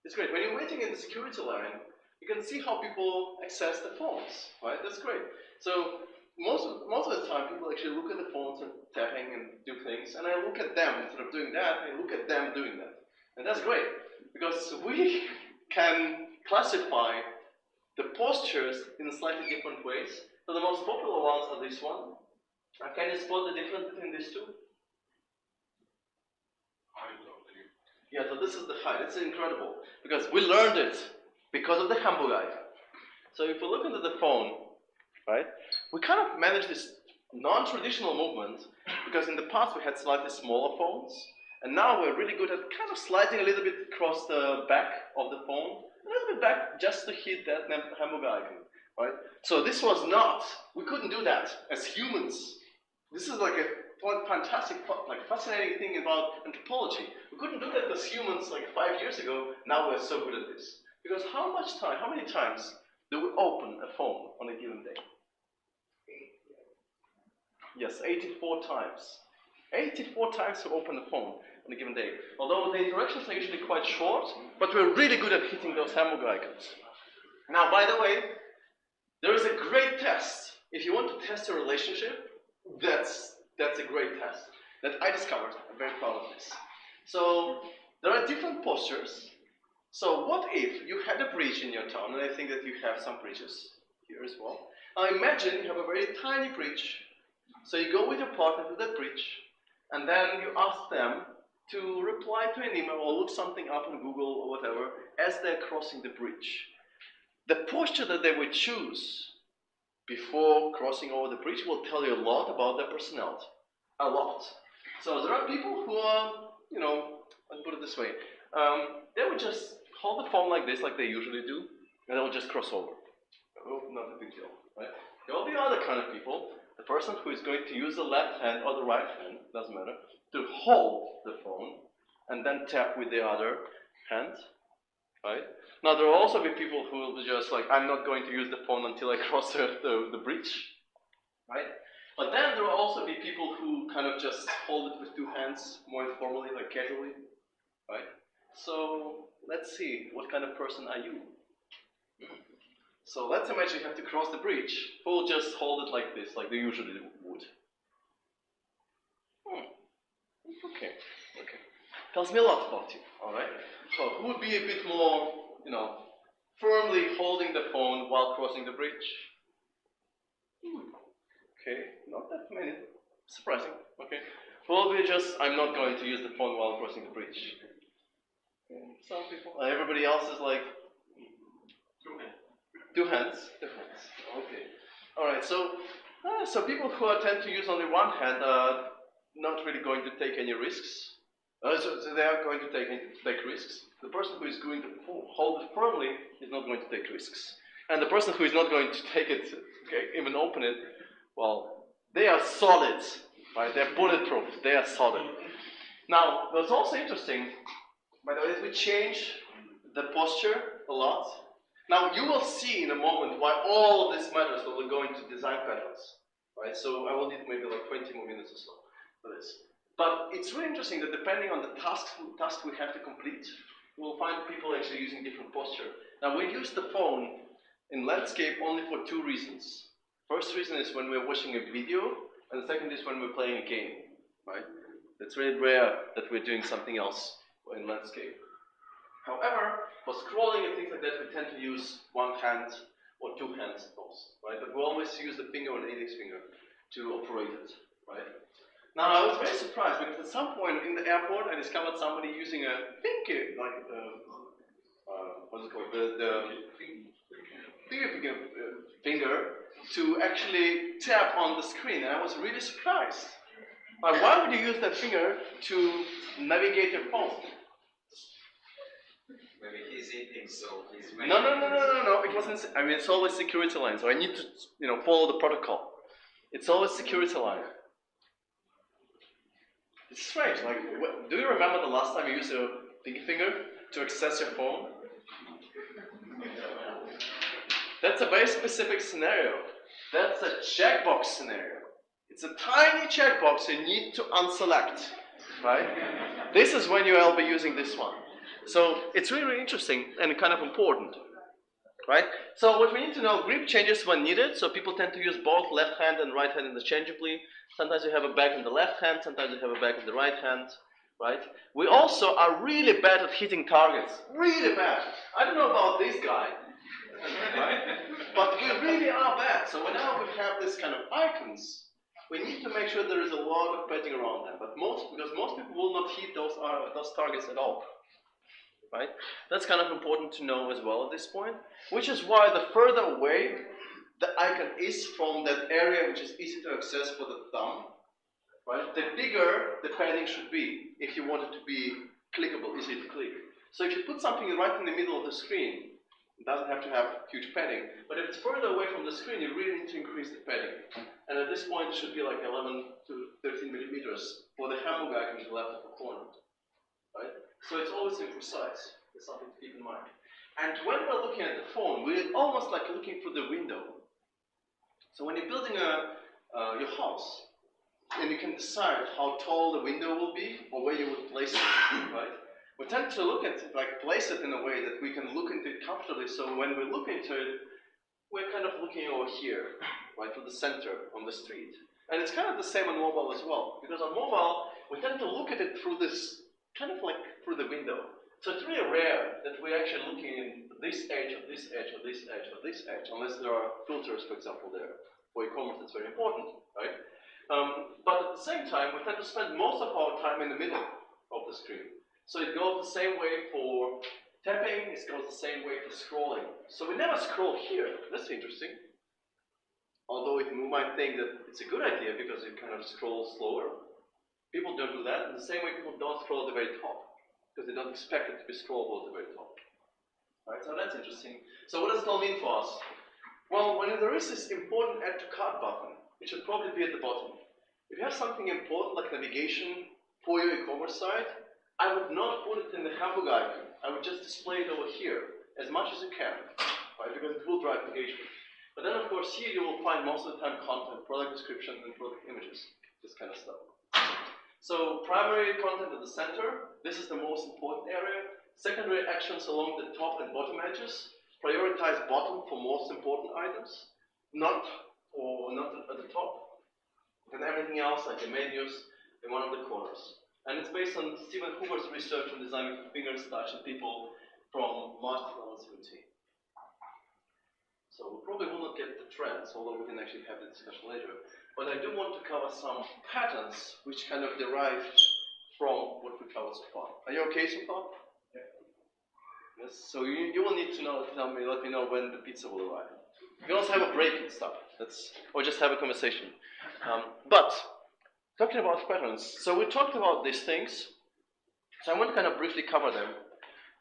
It's great. When you're waiting in the security line, you can see how people access the phones, right? That's great. So most of the time, people actually look at the phones and tapping and do things, and I look at them instead of doing that. I look at them doing that, and that's great because we can classify the postures in slightly different ways. So the most popular ones are this one. Can you spot the difference between these two? Yeah, so this is the height. It's incredible because we learned it because of the hamburger icon. So if we look into the phone, right, we kind of manage this non-traditional movement because in the past we had slightly smaller phones, and now we're really good at kind of sliding a little bit across the back of the phone, a little bit back just to hit that hamburger icon, right? So this was not, we couldn't do that as humans. This is like a fantastic, like fascinating thing about anthropology. We couldn't do that as humans like 5 years ago. Now we're so good at this. Because how many times do we open a phone on a given day? Yes, 84 times. 84 times to open the phone on a given day. Although the interactions are usually quite short, but we're really good at hitting those hamburger icons. Now, by the way, there is a great test. If you want to test a relationship, that's a great test that I discovered. I'm very proud of this. So there are different postures. So what if you had a breach in your town, and I think that you have some breaches here as well. Now imagine you have a very tiny breach. So you go with your partner to that breach, and then you ask them to reply to an email or look something up on Google or whatever as they're crossing the breach. The posture that they would choose before crossing over the breach will tell you a lot about their personality. A lot. So there are people who are, let's put it this way, they would just hold the phone like this, like they usually do, and they will just cross over. Oh, not a big deal, right? There will be other kind of people, the person who is going to use the left hand or the right hand, doesn't matter, to hold the phone and then tap with the other hand, right? Now there will also be people who will be just like, I'm not going to use the phone until I cross the breach, right? But then there will also be people who kind of just hold it with two hands, more informally, like casually, right? So let's see, what kind of person are you? So let's imagine you have to cross the breach. Who will just hold it like this, like they usually would? Okay. Tells me a lot about you, alright? So who would be a bit more, firmly holding the phone while crossing the breach? Okay, not that many. Surprising, okay. Probably just, I'm not going to use the phone while crossing the breach. Okay. Some people, everybody else is like, Two hands. Okay. All right. So people who tend to use only one hand are not really going to take any risks. So they are going to take risks. The person who is going to hold it firmly is not going to take risks, and the person who is not going to take it, even open it, well, they are solid, right? They're bulletproof. They are solid. Now, what's also interesting, by the way, is we change the posture a lot. Now you will see in a moment why all of this matters when we go into design patterns, right? So I will need maybe like 20 more minutes or so for this. But it's really interesting that depending on the task we have to complete, we'll find people actually using different posture. Now we use the phone in landscape only for two reasons. First reason is when we're watching a video, and the second is when we're playing a game, right? It's really rare that we're doing something else in landscape. However, for scrolling and things like that, we tend to use one hand or two hands at most, right? But we always use the finger or the index finger to operate it, right? Now, I was very surprised because at some point in the airport, I discovered somebody using a finger, like, what's it called? The finger to actually tap on the screen, and I was really surprised. Like, why would you use that finger to navigate your phone? Maybe he's eating, so he's No. It wasn't. I mean, it's always security line, so I need to, follow the protocol. It's always security line. It's strange. Like, do you remember the last time you used a pinky finger to access your phone? That's a very specific scenario. That's a checkbox scenario. It's a tiny checkbox you need to unselect, right? This is when you'll be using this one. So it's really, really interesting and kind of important, right? So what we need to know, grip changes when needed. So people tend to use both left hand and right hand interchangeably. Sometimes you have a back in the left hand, sometimes you have a back in the right hand, right? We also are really bad at hitting targets. Really bad. I don't know about this guy, right? But we really are bad. So whenever we have this kind of icons, we need to make sure there is a lot of padding around them. But because most people will not hit those targets at all. Right? That's kind of important to know as well at this point, which is why the further away the icon is from that area which is easy to access for the thumb, right, the bigger the padding should be if you want it to be clickable, easy to click. So if you put something right in the middle of the screen, it doesn't have to have huge padding, but if it's further away from the screen, you really need to increase the padding. And at this point, it should be like 11 to 13 millimeters for the hamburger icon to the left of the corner, right? So it's always imprecise. It's something to keep in mind. And when we're looking at the phone, we're almost like looking through the window. So when you're building your house, and you can decide how tall the window will be or where you would place it, right? We tend to look at it, like place it in a way that we can look into it comfortably. So when we look into it, we're kind of looking over here, right, to the center on the street. And it's kind of the same on mobile as well, because on mobile we tend to look at it through this, kind of like through the window. So it's really rare that we're actually looking in this edge or this edge or this edge or this edge, unless there are filters, for example, there. For e-commerce, it's very important, right? But at the same time, we tend to spend most of our time in the middle of the screen. So it goes the same way for tapping, it goes the same way for scrolling. So we never scroll here. That's interesting. Although we might think that it's a good idea because it kind of scrolls slower. People don't do that. In the same way, people don't scroll at the very top because they don't expect it to be scrollable at the very top. Right? So that's interesting. So what does it all mean for us? Well, when there is this important add to cart button, it should probably be at the bottom. If you have something important like navigation for your e-commerce site, I would not put it in the hamburger icon. I would just display it over here as much as you can, right? Because it will drive engagement. But then, of course, here you will find most of the time content, product description, and product images, this kind of stuff. So primary content at the center, this is the most important area. Secondary actions along the top and bottom edges. Prioritize bottom for most important items, not at the top. And everything else, like the menus, in one of the corners. And it's based on Stephen Hoover's research on designing fingers, touch, and people from March 2017. So we probably will not get the trends, although we can actually have the discussion later. But I do want to cover some patterns which kind of derive from what we covered so far. Are you okay so far? Yeah. Yes. So you will need to let me know when the pizza will arrive. You can also have a break and stuff. Or just have a conversation. But talking about patterns, so we talked about these things. So I want to kind of briefly cover them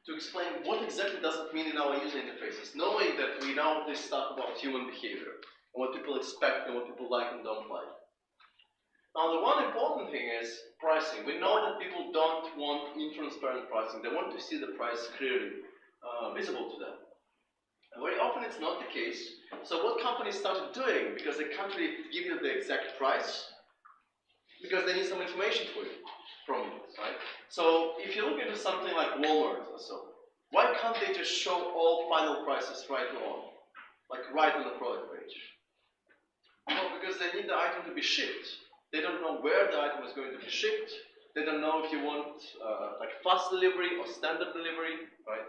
to explain what exactly does it mean in our user interfaces, knowing that we know this stuff about human behavior and what people expect and what people like and don't like. Now, the one important thing is pricing. We know that people don't want intransparent pricing. They want to see the price clearly visible to them. And very often it's not the case. So what companies started doing, because they can't really give you the exact price, because they need some information from you, right? So if you look into something like Walmart or so, why can't they just show all final prices right on? Like right on the product page? Well, because they need the item to be shipped. They don't know where the item is going to be shipped. They don't know if you want like fast delivery or standard delivery, right?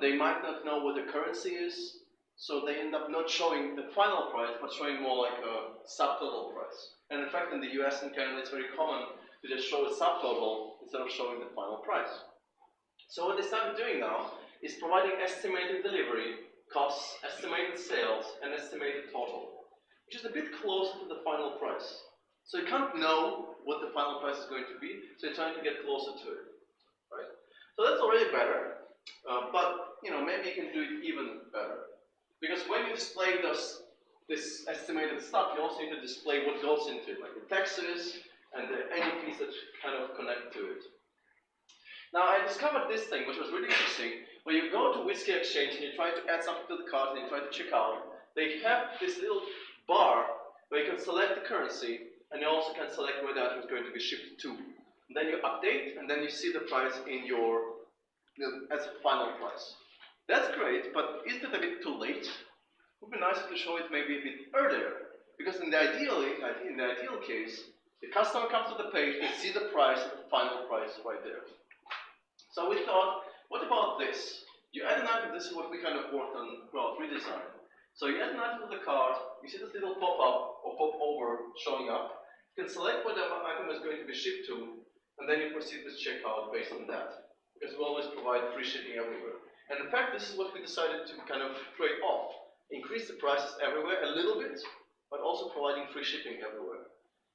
They might not know what the currency is, so they end up not showing the final price, but showing more like a subtotal price. And in fact, in the US and Canada, it's very common to just show a subtotal instead of showing the final price. So what they started doing now is providing estimated delivery, costs, estimated sales, and estimated total, which is a bit closer to the final price. So you can't know what the final price is going to be, so you're trying to get closer to it, right? So that's already better, but maybe you can do it even better. Because when you display this estimated stuff, you also need to display what goes into it, like the taxes and any fees that kind of connect to it. Now I discovered this thing, which was really interesting. When you go to Whiskey Exchange and you try to add something to the cart and you try to check out, they have this little bar where you can select the currency and you also can select where the item is going to be shipped to. And then you update and then you see the price in your as a final price. That's great, but isn't it a bit too late? It would be nicer to show it maybe a bit earlier, because in the ideal case, the customer comes to the page, they see the price and the final price right there. So we thought, what about this? You add an item, this is what we kind of worked on throughout redesign. So you add an item to the cart, you see this little pop-up or pop-over showing up, you can select where the item is going to be shipped to, and then you proceed with checkout based on that, because we always provide free shipping everywhere. And in fact, this is what we decided to kind of trade off. Increase the prices everywhere a little bit, but also providing free shipping everywhere.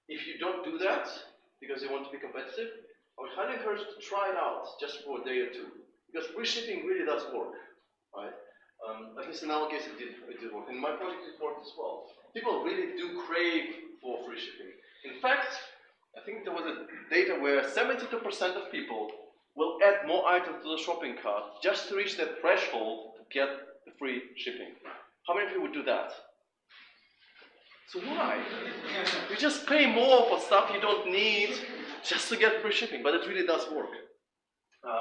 If you don't do that, because you want to be competitive, I would highly encourage you to try it out just for a day or two. Because free shipping really does work, right? At least in our case it did work. In my project it worked as well. People really do crave for free shipping. In fact, I think there was a data where 72% of people will add more items to the shopping cart just to reach that threshold to get the free shipping. How many of you would do that? So why? You just pay more for stuff you don't need just to get free shipping, but it really does work.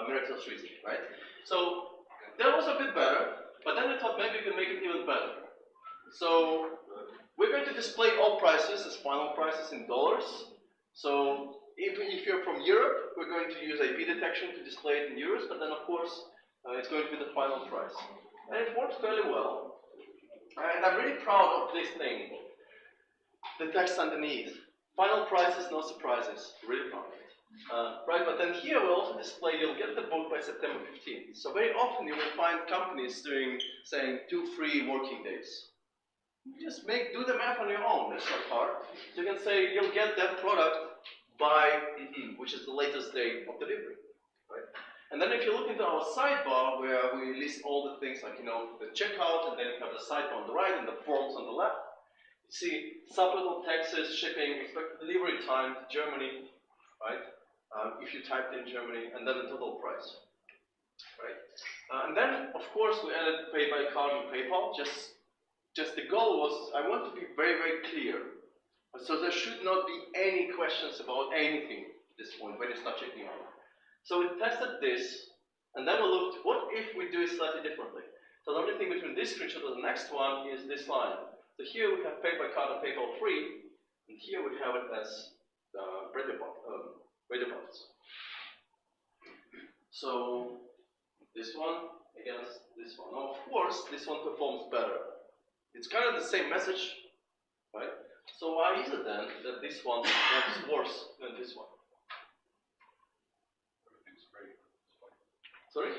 Miraculous reason, right? So that was a bit better, but then we thought maybe we can make it even better. So we're going to display all prices as final prices in dollars. So if you're from Europe, we're going to use IP detection to display it in euros, but then of course it's going to be the final price. And it works fairly well. And I'm really proud of this thing. The text underneath. Final prices, no surprises. Really proud of it. Right, but then here we'll also display, you'll get the book by September 15th. So very often you will find companies saying 2 free working days. You just do the math on your own, that's not hard. So you can say you'll get that product by, which is the latest day of delivery, right? And then if you look into our sidebar where we list all the things like, the checkout, and then you have the sidebar on the right and the forms on the left. You see subtotal taxes, shipping, expected delivery time to Germany, right? If you typed in Germany, and then the total price, right? And then, of course, we added pay by card and PayPal. Just the goal was, I want to be very, very clear. So there should not be any questions about anything at this point when you start checking out. So we tested this, and then we looked, what if we do it slightly differently? So the only thing between this screenshot and the next one is this line. So here we have pay by card and PayPal free, and here we have it as radio buttons. So this one against this one. Now, of course, this one performs better. It's kind of the same message, right? So why is it then that this one works worse than this one? Everything's free. Sorry?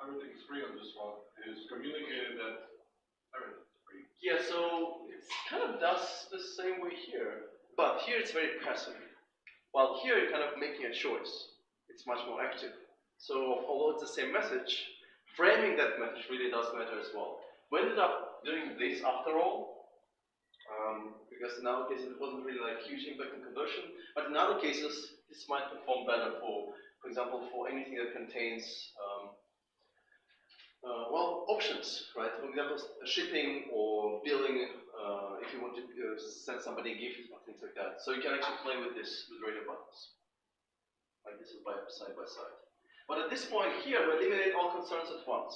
Everything's free on this one. It is communicated that everything's free. Yeah, so it kind of does the same way here, but here it's very passive. While here you're kind of making a choice. It's much more active. So although it's the same message, framing that message really does matter as well. We ended up doing this after all, because in our case it wasn't really like huge impact on conversion, but in other cases this might perform better for example, for anything that contains well, options, right? For example, shipping or billing, if you want to send somebody a gift or things like that. So you can actually play with this with radio buttons. Like this is side by side. But at this point here, we eliminate all concerns at once.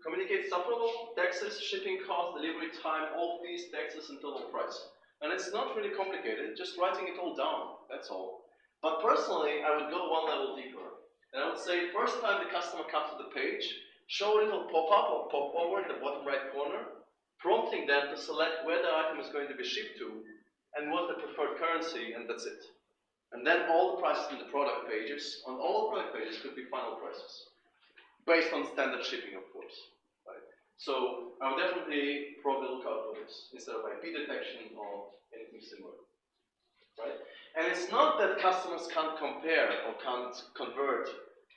Communicate subtotal, taxes, shipping cost, delivery time, all fees, taxes, and total price. And it's not really complicated, just writing it all down, that's all. But personally, I would go one level deeper. And I would say, first time the customer comes to the page, show a little pop-up or pop-over in the bottom right corner, prompting them to select where the item is going to be shipped to, and what the preferred currency, and that's it. And then all the prices in the product pages, on all the product pages, could be final prices. Based on standard shipping, of course. Right? So I would definitely probably look out for this, instead of IP detection or anything similar. Right? And it's not that customers can't compare or can't convert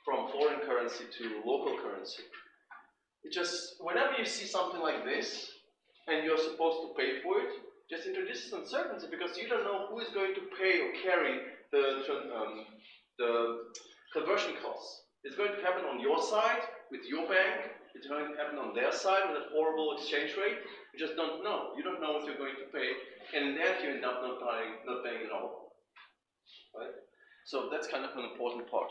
from foreign currency to local currency. It just, whenever you see something like this, and you're supposed to pay for it, just introduces uncertainty because you don't know who is going to pay or carry the conversion costs. It's going to happen on your side with your bank. It's going to happen on their side with a horrible exchange rate. You just don't know. You don't know what you're going to pay, and in the end, you end up not paying at all. Right? So that's kind of an important part.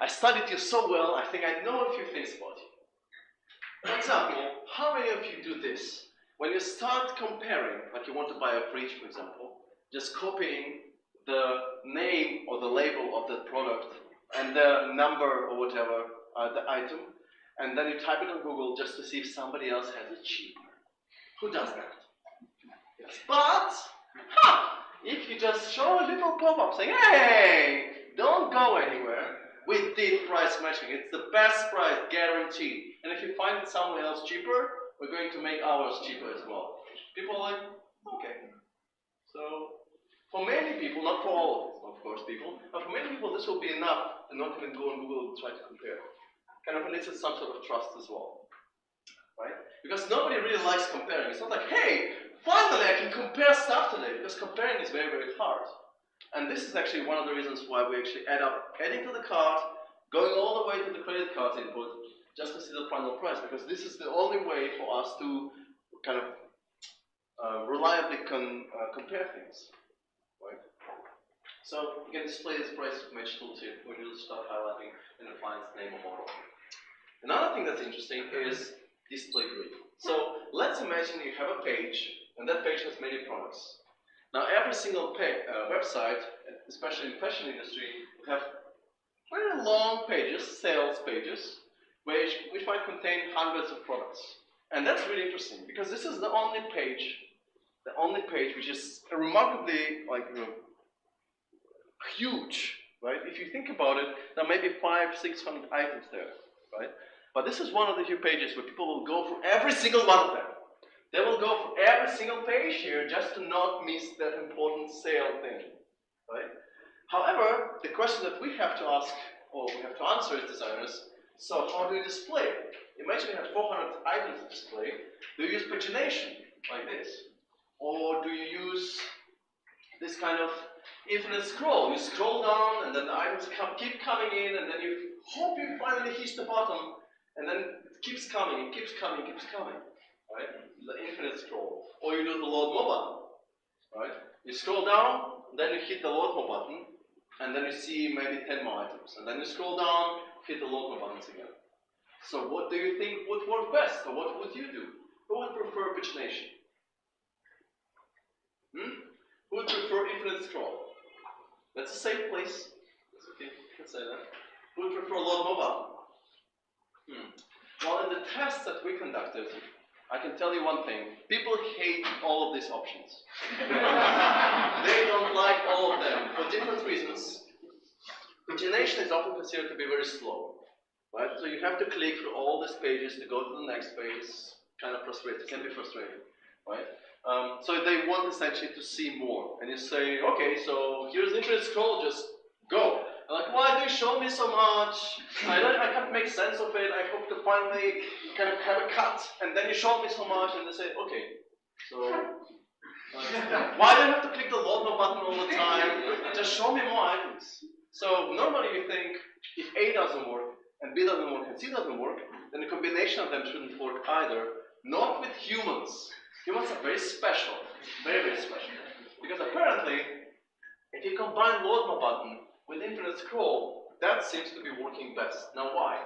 I studied you so well. I think I know a few things about you. For example, how many of you do this? When you start comparing, like you want to buy a fridge, for example, just copying the name or the label of the product and the number or whatever, the item, and then you type it on Google just to see if somebody else has it cheaper. Who does that? Yes. But, if you just show a little pop-up saying, hey, don't go anywhere, we did price matching. It's the best price, guaranteed. And if you find someone else cheaper, we're going to make ours cheaper as well. People are like, okay. So, for many people, not for all, of course, people, but for many people, this will be enough to not even go on Google and try to compare. Kind of elicits some sort of trust as well. Right? Because nobody really likes comparing. It's not like, hey, finally I can compare stuff today, because comparing is very, very hard. And this is actually one of the reasons why we actually adding to the cart, going all the way to the credit card input, just to see the final price, because this is the only way for us to kind of reliably compare things. Right? So you can display this price match tooltip when you start highlighting an appliance name or model. Another thing that's interesting is display grid. So let's imagine you have a page, and that page has many products. Now every single website, especially in the fashion industry, will have very long pages, sales pages, which might contain hundreds of products. And that's really interesting, because this is the only page which is remarkably, huge, right? If you think about it, there may be 500-600 items there, right? But this is one of the few pages where people will go for every single one of them. They will go for every single page here just to not miss that important sale thing, right? However, the question that we have to ask, or we have to answer as designers, so how do you display it? Imagine you have 400 items to display. Do you use pagination, like this? Or do you use this kind of infinite scroll? You scroll down, and then the items keep coming in, and then you hope you finally hit the bottom, and then it keeps coming, it keeps coming, it keeps coming. Right? The infinite scroll. Or you do the load more button. Right? You scroll down, then you hit the load more button, and then you see maybe 10 more items. And then you scroll down, hit the load more buttons again. So what do you think would work best? Or what would you do? Who would prefer pagination? Who would prefer infinite scroll? That's a safe place. That's okay, you can say that. Who would prefer load more button? Well, in the tests that we conducted, I can tell you one thing. People hate all of these options. They don't like all of them for different reasons. Pagination is often considered to be very slow. Right? So you have to click through all these pages to go to the next page. It's kind of frustrating. It can be frustrating. Right? So they want essentially to see more. And you say, okay, so here's the infinite scroll, just go. I'm like, why do you show me so much? I can't make sense of it. I hope to finally kind of have a cut. And then you show me so much, and they say, okay, so why do I have to click the load more button all the time? Just show me more items. So normally you think if A doesn't work, and B doesn't work, and C doesn't work, then the combination of them shouldn't work either. Not with humans. Humans are very special, very, very special. Because apparently, if you combine load more button with infinite scroll, that seems to be working best. Now why?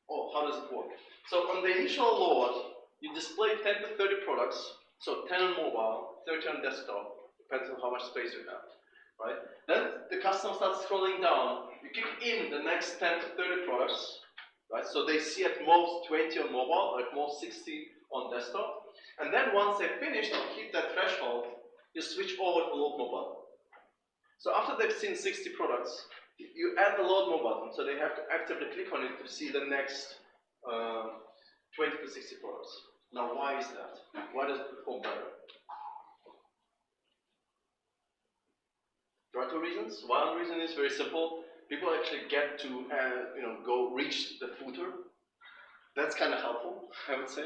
Oh, how does it work? So on the initial load, you display 10 to 30 products, so 10 on mobile, 30 on desktop, depends on how much space you have, right? Then the customer starts scrolling down, you kick in the next 10 to 30 products, right? So they see at most 20 on mobile, or at most 60 on desktop, and then once they've finished or hit that threshold, you switch over to load more button. So after they've seen 60 products, you add the load more button, so they have to actively click on it to see the next 20 to 60 products. Now why is that? Why does it perform better? There are two reasons. One reason is very simple. People actually get to go reach the footer. That's kind of helpful, I would say,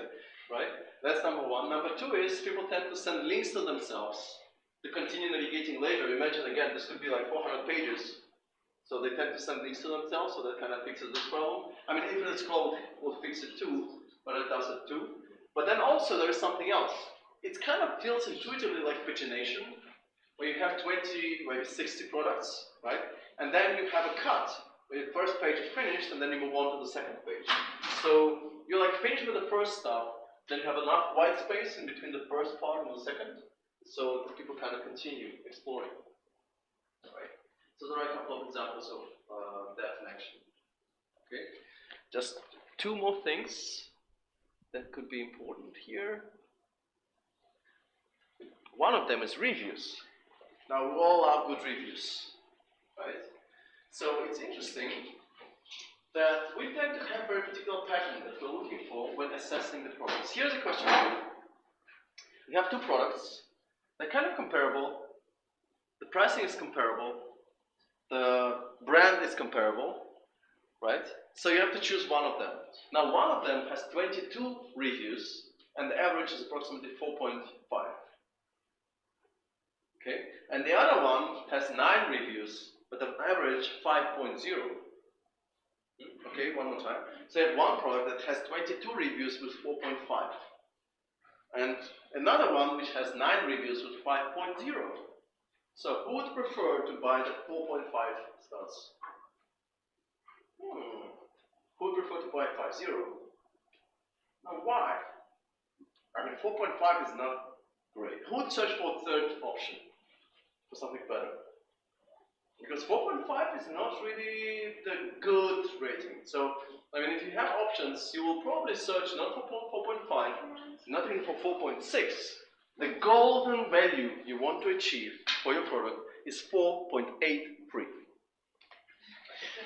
right? That's number one. Number two is people tend to send links to themselves to continue navigating later. Imagine again, this could be like 400 pages. So they tend to send links to themselves, so that kind of fixes this problem. I mean, infinite scroll will fix it too, but it does it too. But then also there is something else. It kind of feels intuitively like pagination, where you have 20, maybe 60 products, right? And then you have a cut, where your first page is finished, and then you move on to the second page. So you're like finished with the first stuff, then you have enough white space in between the first part and the second, so that people kind of continue exploring, right? So there are a couple of examples of that in action. Okay, just two more things that could be important here. One of them is reviews. Now we all love good reviews, right? So it's interesting that we tend to have a very particular pattern that we're looking for when assessing the products. Here's a question for you. We have two products. They're kind of comparable. The pricing is comparable. The brand is comparable, right? So you have to choose one of them. Now one of them has 22 reviews, and the average is approximately 4.5. Okay? And the other one has 9 reviews, but the average 5.0. Okay, one more time. So you have one product that has 22 reviews with 4.5. And another one which has 9 reviews with 5.0. So who would prefer to buy the 4.5 stars? Who would prefer to buy 5.0? Now why? I mean 4.5 is not great. Who would search for a third option? For something better? Because 4.5 is not really the good rating. So, I mean, if you have options, you will probably search not for 4.5, not even for 4.6. The golden value you want to achieve for your product is 4.83.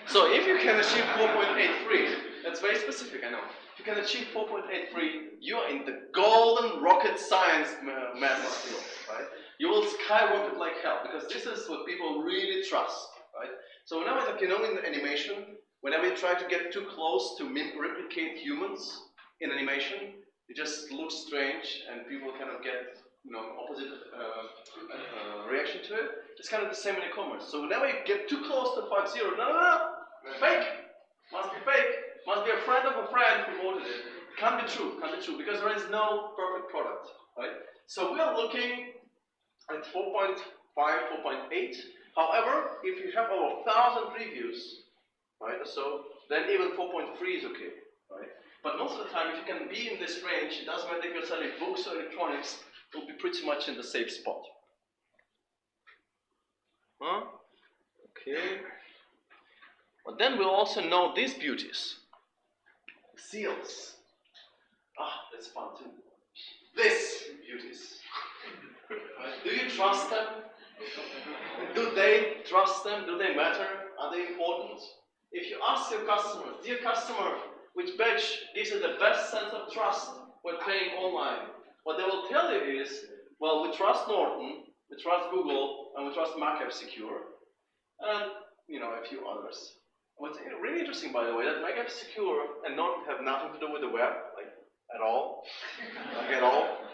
So if you can achieve 4.83, that's very specific, I know. If you can achieve 4.83, you are in the golden rocket science math field, right? You will skyrocket like hell, because this is what people really trust, right? So whenever, like, in animation, whenever you try to get too close to replicate humans in animation, it just looks strange, and people kind of get, opposite reaction to it. It's kind of the same in e-commerce. So whenever you get too close to 5.0, no, fake, must be fake, must be a friend of a friend who promoted it. Can't be true, because there is no perfect product, right? So we are looking at 4.5, 4.8. However, if you have over 1,000 reviews, right, so then even 4.3 is okay, right? But most of the time, if you can be in this range, it doesn't matter if you're selling books or electronics, you'll be pretty much in the safe spot. Huh? Okay. But then we'll also know these beauties. Seals. Ah, that's fun too. These beauties. Right? Do you trust them? Do they trust them? Do they matter? Are they important? If you ask your customers, dear customer, which badge gives you the best sense of trust when paying online, what they will tell you is, well, we trust Norton, we trust Google, and we trust MacApp Secure, and a few others. What's really interesting, by the way, that MacApp Secure and Norton have nothing to do with the web, like at all,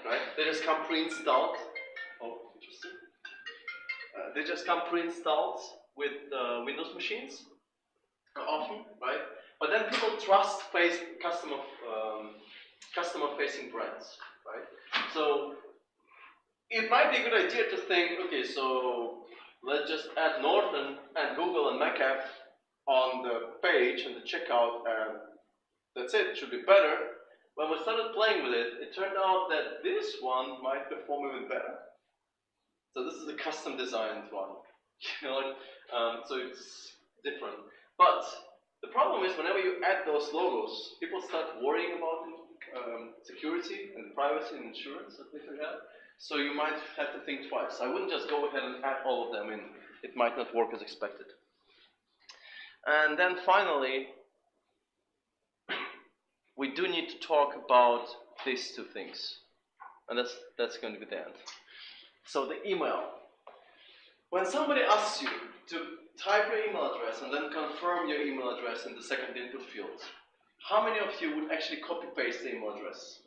right? They just come pre-installed. Oh, interesting. They just come pre-installed with Windows machines, often, right? But then people trust customer customer-facing brands, right? So it might be a good idea to think, okay, so let's just add Norton and Google and MacApp on the page and the checkout, and that's it. It should be better. When we started playing with it, it turned out that this one might perform even better. So this is a custom designed one, you know, so it's different. But the problem is whenever you add those logos, people start worrying about security and privacy and insurance and things like that. So you might have to think twice. I wouldn't just go ahead and add all of them in. It might not work as expected. And then finally, we do need to talk about these two things. And that's going to be the end. So the email. When somebody asks you to type your email address and then confirm your email address in the second input field, how many of you would actually copy-paste the email address?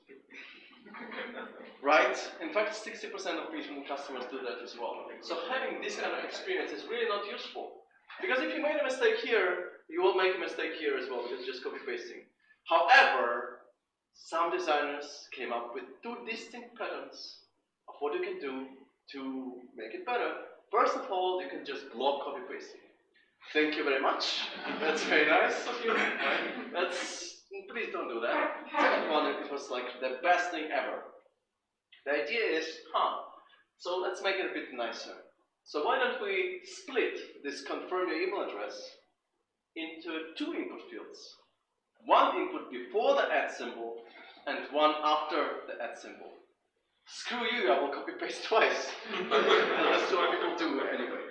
Right? In fact, 60% of people, customers do that as well. So having this kind of experience is really not useful. Because if you made a mistake here, you will make a mistake here as well, because you're just copy-pasting. However, some designers came up with two distinct patterns of what you can do to make it better. First of all, you can just block copy-pasting. Thank you very much. That's very nice of you. Right? Please don't do that. Second one, it was like the best thing ever. The idea is, so let's make it a bit nicer. So why don't we split this confirm your email address into two input fields. One input before the @ symbol and one after the @ symbol. Screw you, I will copy paste twice. That's what people do anyway.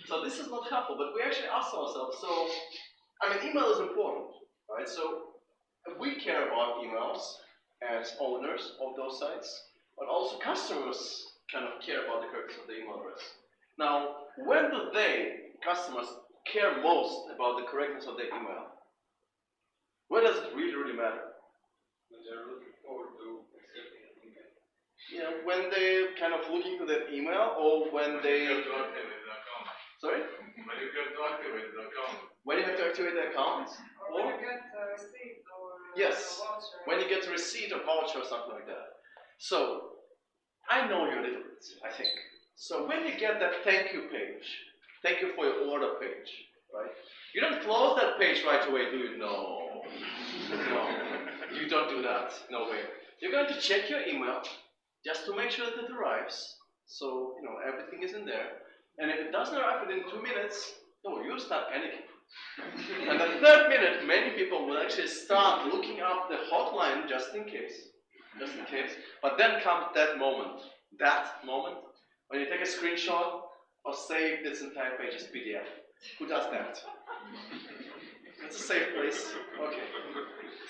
So this is not helpful, but we actually ask ourselves, so, I mean, email is important, right? So we care about emails as owners of those sites, but also customers kind of care about the correctness of the email address. Now, when do customers, care most about the correctness of their email? Where does it really, really matter? When they're looking forward to accepting an email. Yeah, when they're kind of looking to that email, or when they... You have to activate the account. Sorry? When you have to activate the account. When you have to activate the account? Or when you get a receipt or Yes, a voucher. when you get a receipt or voucher or something like that. So, I know you a little bit, I think. So when you get that thank you page, thank you for your order page, right? You don't close that page right away, do you? No. No, you don't do that. No way. You're going to check your email just to make sure that it arrives. So, you know, everything is in there. And if it doesn't arrive within 2 minutes, no, you'll start panicking. And the third minute, many people will actually start looking up the hotline just in case. Just in case. But then comes that moment, when you take a screenshot or save this entire page as PDF. Who does that? It's a safe place. Okay.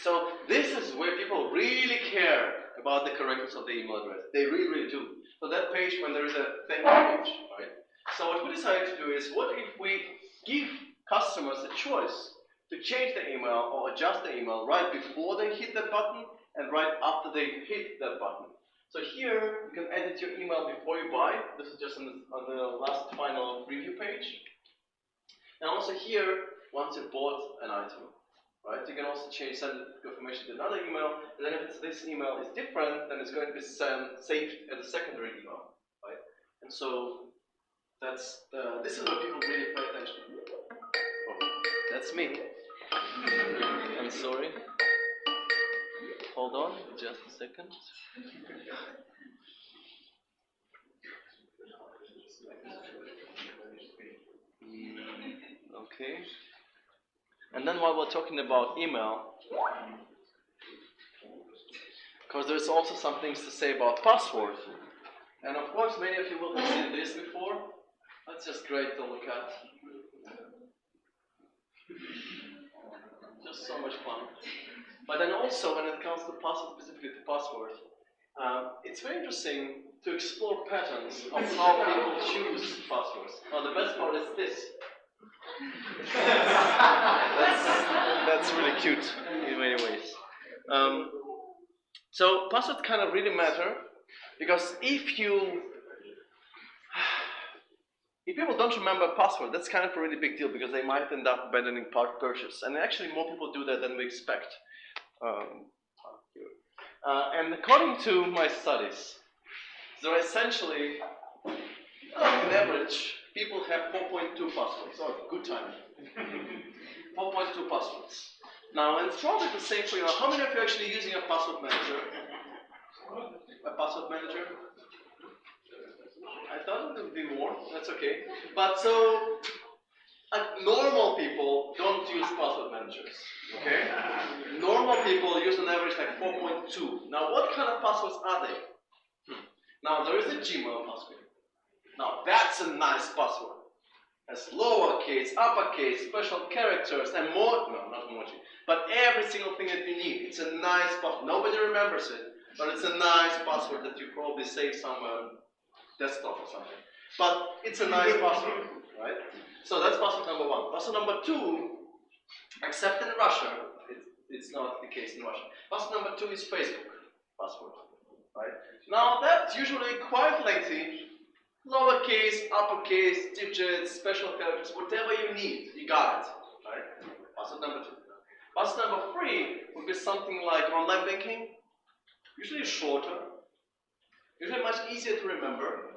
So this is where people really care about the correctness of the email address. They really, really do. So that page, when there is a thank you page, right? So what we decided to do is, what if we give customers a choice to change the email or adjust the email right before they hit that button and right after they hit that button. So here, you can edit your email before you buy. This is just on the last final review page. And also here, once you bought an item, right? You can also send confirmation to another email, and then if this email is different, then it's going to be saved as a secondary email, right? And so this is where people really pay attention. Oh, that's me. I'm sorry. Hold on, just a second. Okay. And then while we're talking about email, because there's also some things to say about password. And of course, many of you will have seen this before. That's just great to look at. Just so much fun. But then also, when it comes to password, specifically to password, it's very interesting to explore patterns of how people choose passwords. Now, the best part is this. That's really cute in many ways. So passwords kind of really matter, because if people don't remember password, that's kind of a really big deal, because they might end up abandoning purchase. And actually more people do that than we expect. And according to my studies, so essentially, on average, people have 4.2 passwords. Oh, good timing. 4.2 passwords. Now, and it's probably the same for you. How many of you are actually using a password manager? A password manager? I thought it would be more. That's okay. But so, normal people don't use password managers. Okay? Normal people use on average like 4.2. Now, what kind of passwords are they? Now, there is a Gmail password. Now, that's a nice password. Has lowercase, uppercase, special characters, and more. No, not emoji. But every single thing that you need. It's a nice password. Nobody remembers it, but it's a nice password that you probably save somewhere on desktop or something. But it's a nice password, right? So that's password number one. Password number two, except in Russia, it's not the case in Russia. Password number two is Facebook password, right? Now that's usually quite lengthy. Lowercase, uppercase, digits, special characters, whatever you need, you got it, right? Password number two. Password number three would be something like online banking, usually shorter, usually much easier to remember,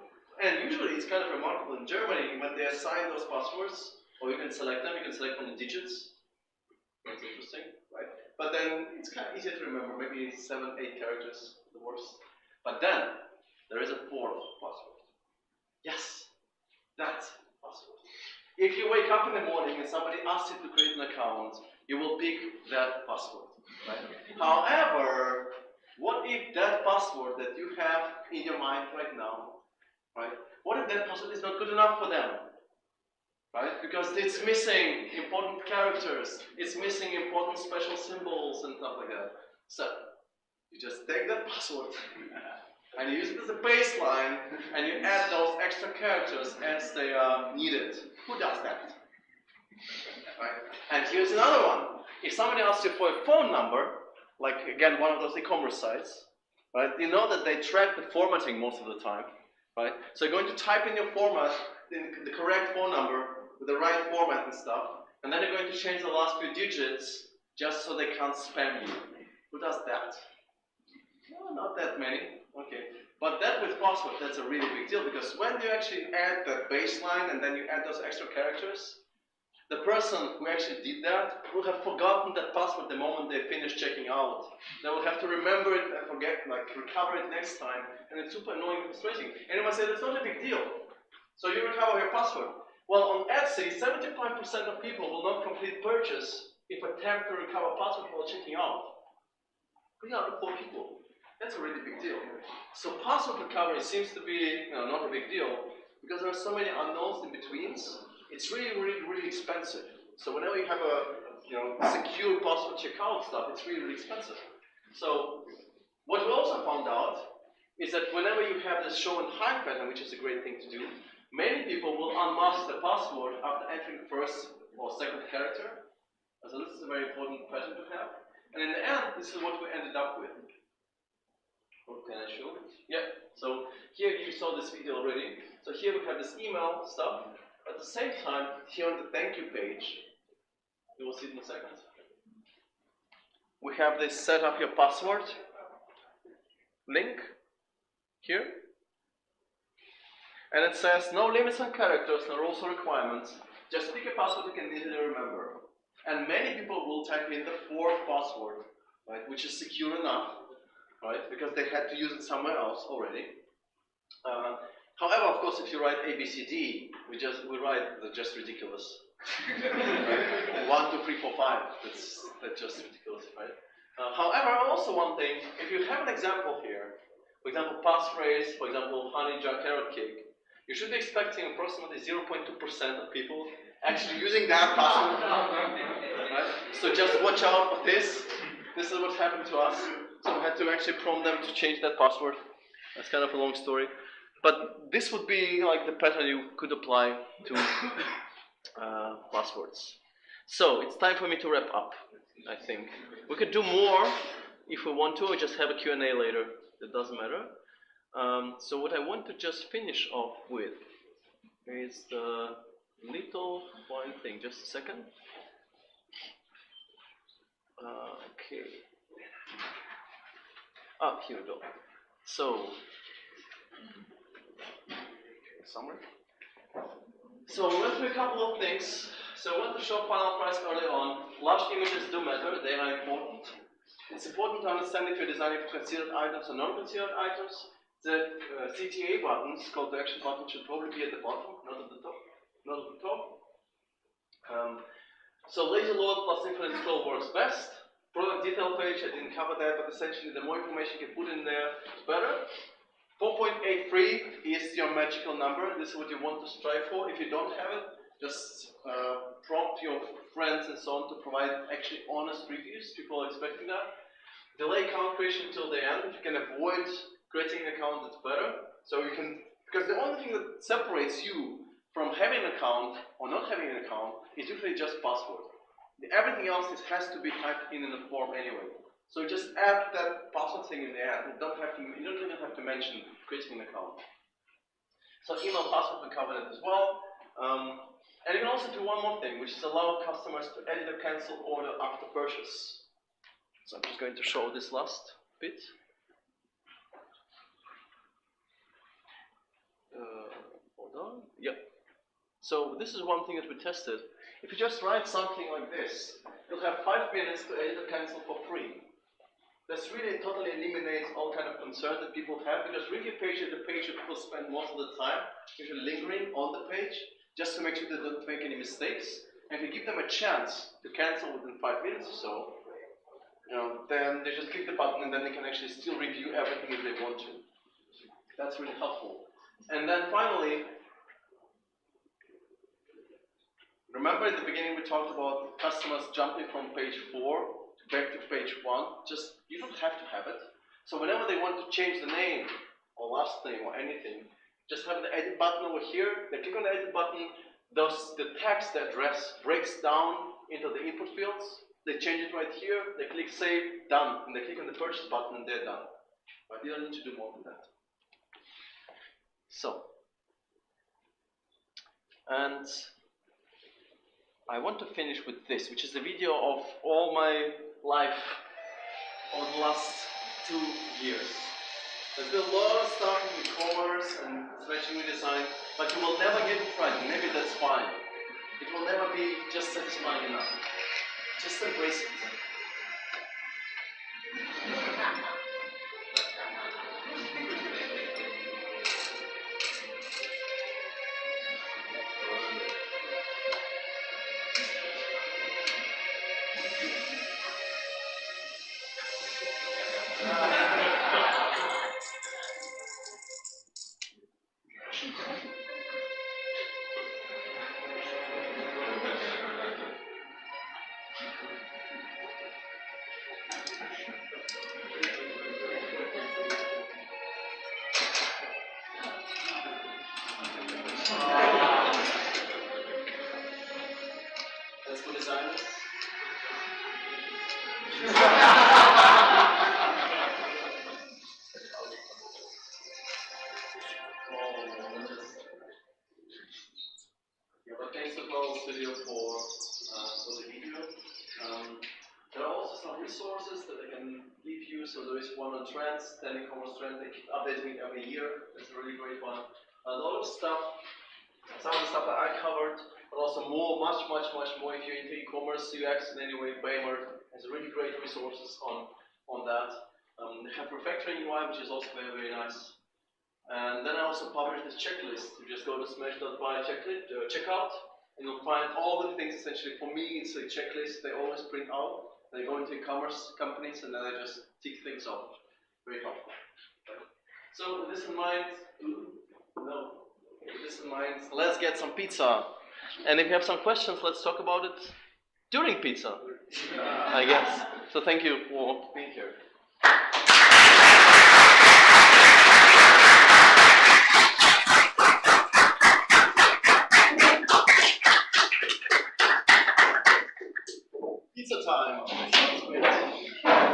and usually it's kind of remarkable in Germany when they assign those passwords, or you can select them, you can select from the digits. That's interesting, right? But then it's kind of easier to remember, maybe 7, 8 characters, the worst. But then there is a fourth password. Yes, that password. If you wake up in the morning and somebody asks you to create an account, you will pick that password, right? However, what if that password that you have in your mind right now, right? What if that password is not good enough for them, right? Because it's missing important characters, it's missing important special symbols and stuff like that. So, you just take that password and you use it as a baseline, and you add those extra characters as they are needed. Who does that? Right? And here's another one. If somebody asks you for a phone number, like again one of those e-commerce sites, right? You know that they track the formatting most of the time, right? So you're going to type in your format, the correct phone number with the right format and stuff, and then you're going to change the last few digits just so they can't spam you. Who does that? No, not that many. Okay, but that with password, that's a really big deal, because when you actually add that baseline and then you add those extra characters, the person who actually did that will have forgotten that password the moment they finish checking out. They will have to remember it and recover it next time, and it's super annoying and frustrating. And you might say, that's not a big deal. So you recover your password. Well, on Etsy, 75% of people will not complete purchase if attempt to recover password while checking out. We are the poor people. That's a really big deal. So password recovery seems to be not a big deal because there are so many unknowns in betweens. It's really, really, really expensive. So whenever you have a secure password checkout stuff, it's really, really expensive. So what we also found out is that whenever you have this show and hide pattern, which is a great thing to do, many people will unmask the password after entering first or second character. So this is a very important pattern to have. And in the end, this is what we ended up with. Can I show it? Yeah. So here you saw this video already. So here we have this email stuff. At the same time, here on the thank you page, you will see it in a second. We have this set up your password link here. And it says no limits on characters, no rules or requirements. Just pick a password you can easily remember. And many people will type in the fourth password, right, which is secure enough. Right, because they had to use it somewhere else already. However, of course, if you write ABCD, we write just ridiculous. Right? 1, 2, 3, 4, 5. That's just ridiculous, right? However, also one thing, if you have an example here, for example, passphrase, for example, honey jar carrot cake, you should be expecting approximately 0.2% of people actually using that password. Right? So just watch out for this. This is what happened to us. So we had to actually prompt them to change that password. That's kind of a long story. But this would be like the pattern you could apply to passwords. So it's time for me to wrap up, I think. We could do more if we want to, or just have a Q&A later. It doesn't matter. So what I want to just finish off with is the little one thing. Just a second. Okay. Here we go. So, summary. So we went through a couple of things. So I want to show final price early on. Large images do matter, they are important. It's important to understand if you're designing for considered items or non-considered items. The CTA buttons, call to action button, should probably be at the bottom, not at the top. Not at the top. So laser load plus infinite scroll works best. Product detail page, I didn't cover that, but essentially the more information you can put in there, the better. 4.83 is your magical number. This is what you want to strive for. If you don't have it, just prompt your friends and so on to provide actually honest reviews. People are expecting that. Delay account creation till the end. If you can avoid creating an account, that's better. So you can, because the only thing that separates you from having an account or not having an account is usually just password. Everything else has to be typed in the form anyway. So just add that password thing in the end. You don't even have to mention creating an account. So email password we covered it as well. And you can also do one more thing, which is allow customers to edit or cancel order after purchase. So I'm just going to show this last bit. Hold on. Yep. So this is one thing that we tested. If you just write something like this, you'll have 5 minutes to edit or cancel for free. This really totally eliminates all kind of concern that people have, because review page is the page that people spend most of the time usually lingering on the page, just to make sure they don't make any mistakes. And if you give them a chance to cancel within 5 minutes or so, then they just click the button and then they can actually still review everything if they want to. That's really helpful. And then finally, remember at the beginning we talked about customers jumping from page 4 back to page 1. Just, you don't have to have it. So whenever they want to change the name or last name or anything, just have the edit button over here. They click on the edit button. Thus, the text, the address breaks down into the input fields. They change it right here. They click save, done. And they click on the purchase button and they're done. But you don't need to do more than that. So, and I want to finish with this, which is a video of all my life over the last 2 years. There's been a lot of stuff in e-commerce and especially redesign, but you will never get it right. Maybe that's fine. It will never be just satisfying enough. Just embrace it. That's for designers. Thanks to Carl's video for the video. There are also some resources that I can leave you. So there is one on trends, 10 e-commerce trends. They keep updating it every year. It's a really great one. A lot of stuff, some of the stuff that I covered, but also much more if you're into e-commerce, UX in any way. Behaviour has really great resources on that. They have refactoring UI, which is also very nice. And then I also published this checklist. You just go to smash.by checkout, and you'll find all the things essentially. For me, it's a checklist they always print out. They go into e-commerce companies and then they just tick things off. Very helpful. So with this in mind, let's get some pizza. And if you have some questions, let's talk about it during pizza, I guess. So thank you for being here. Pizza time.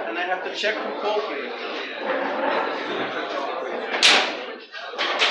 And I have to check for coffee.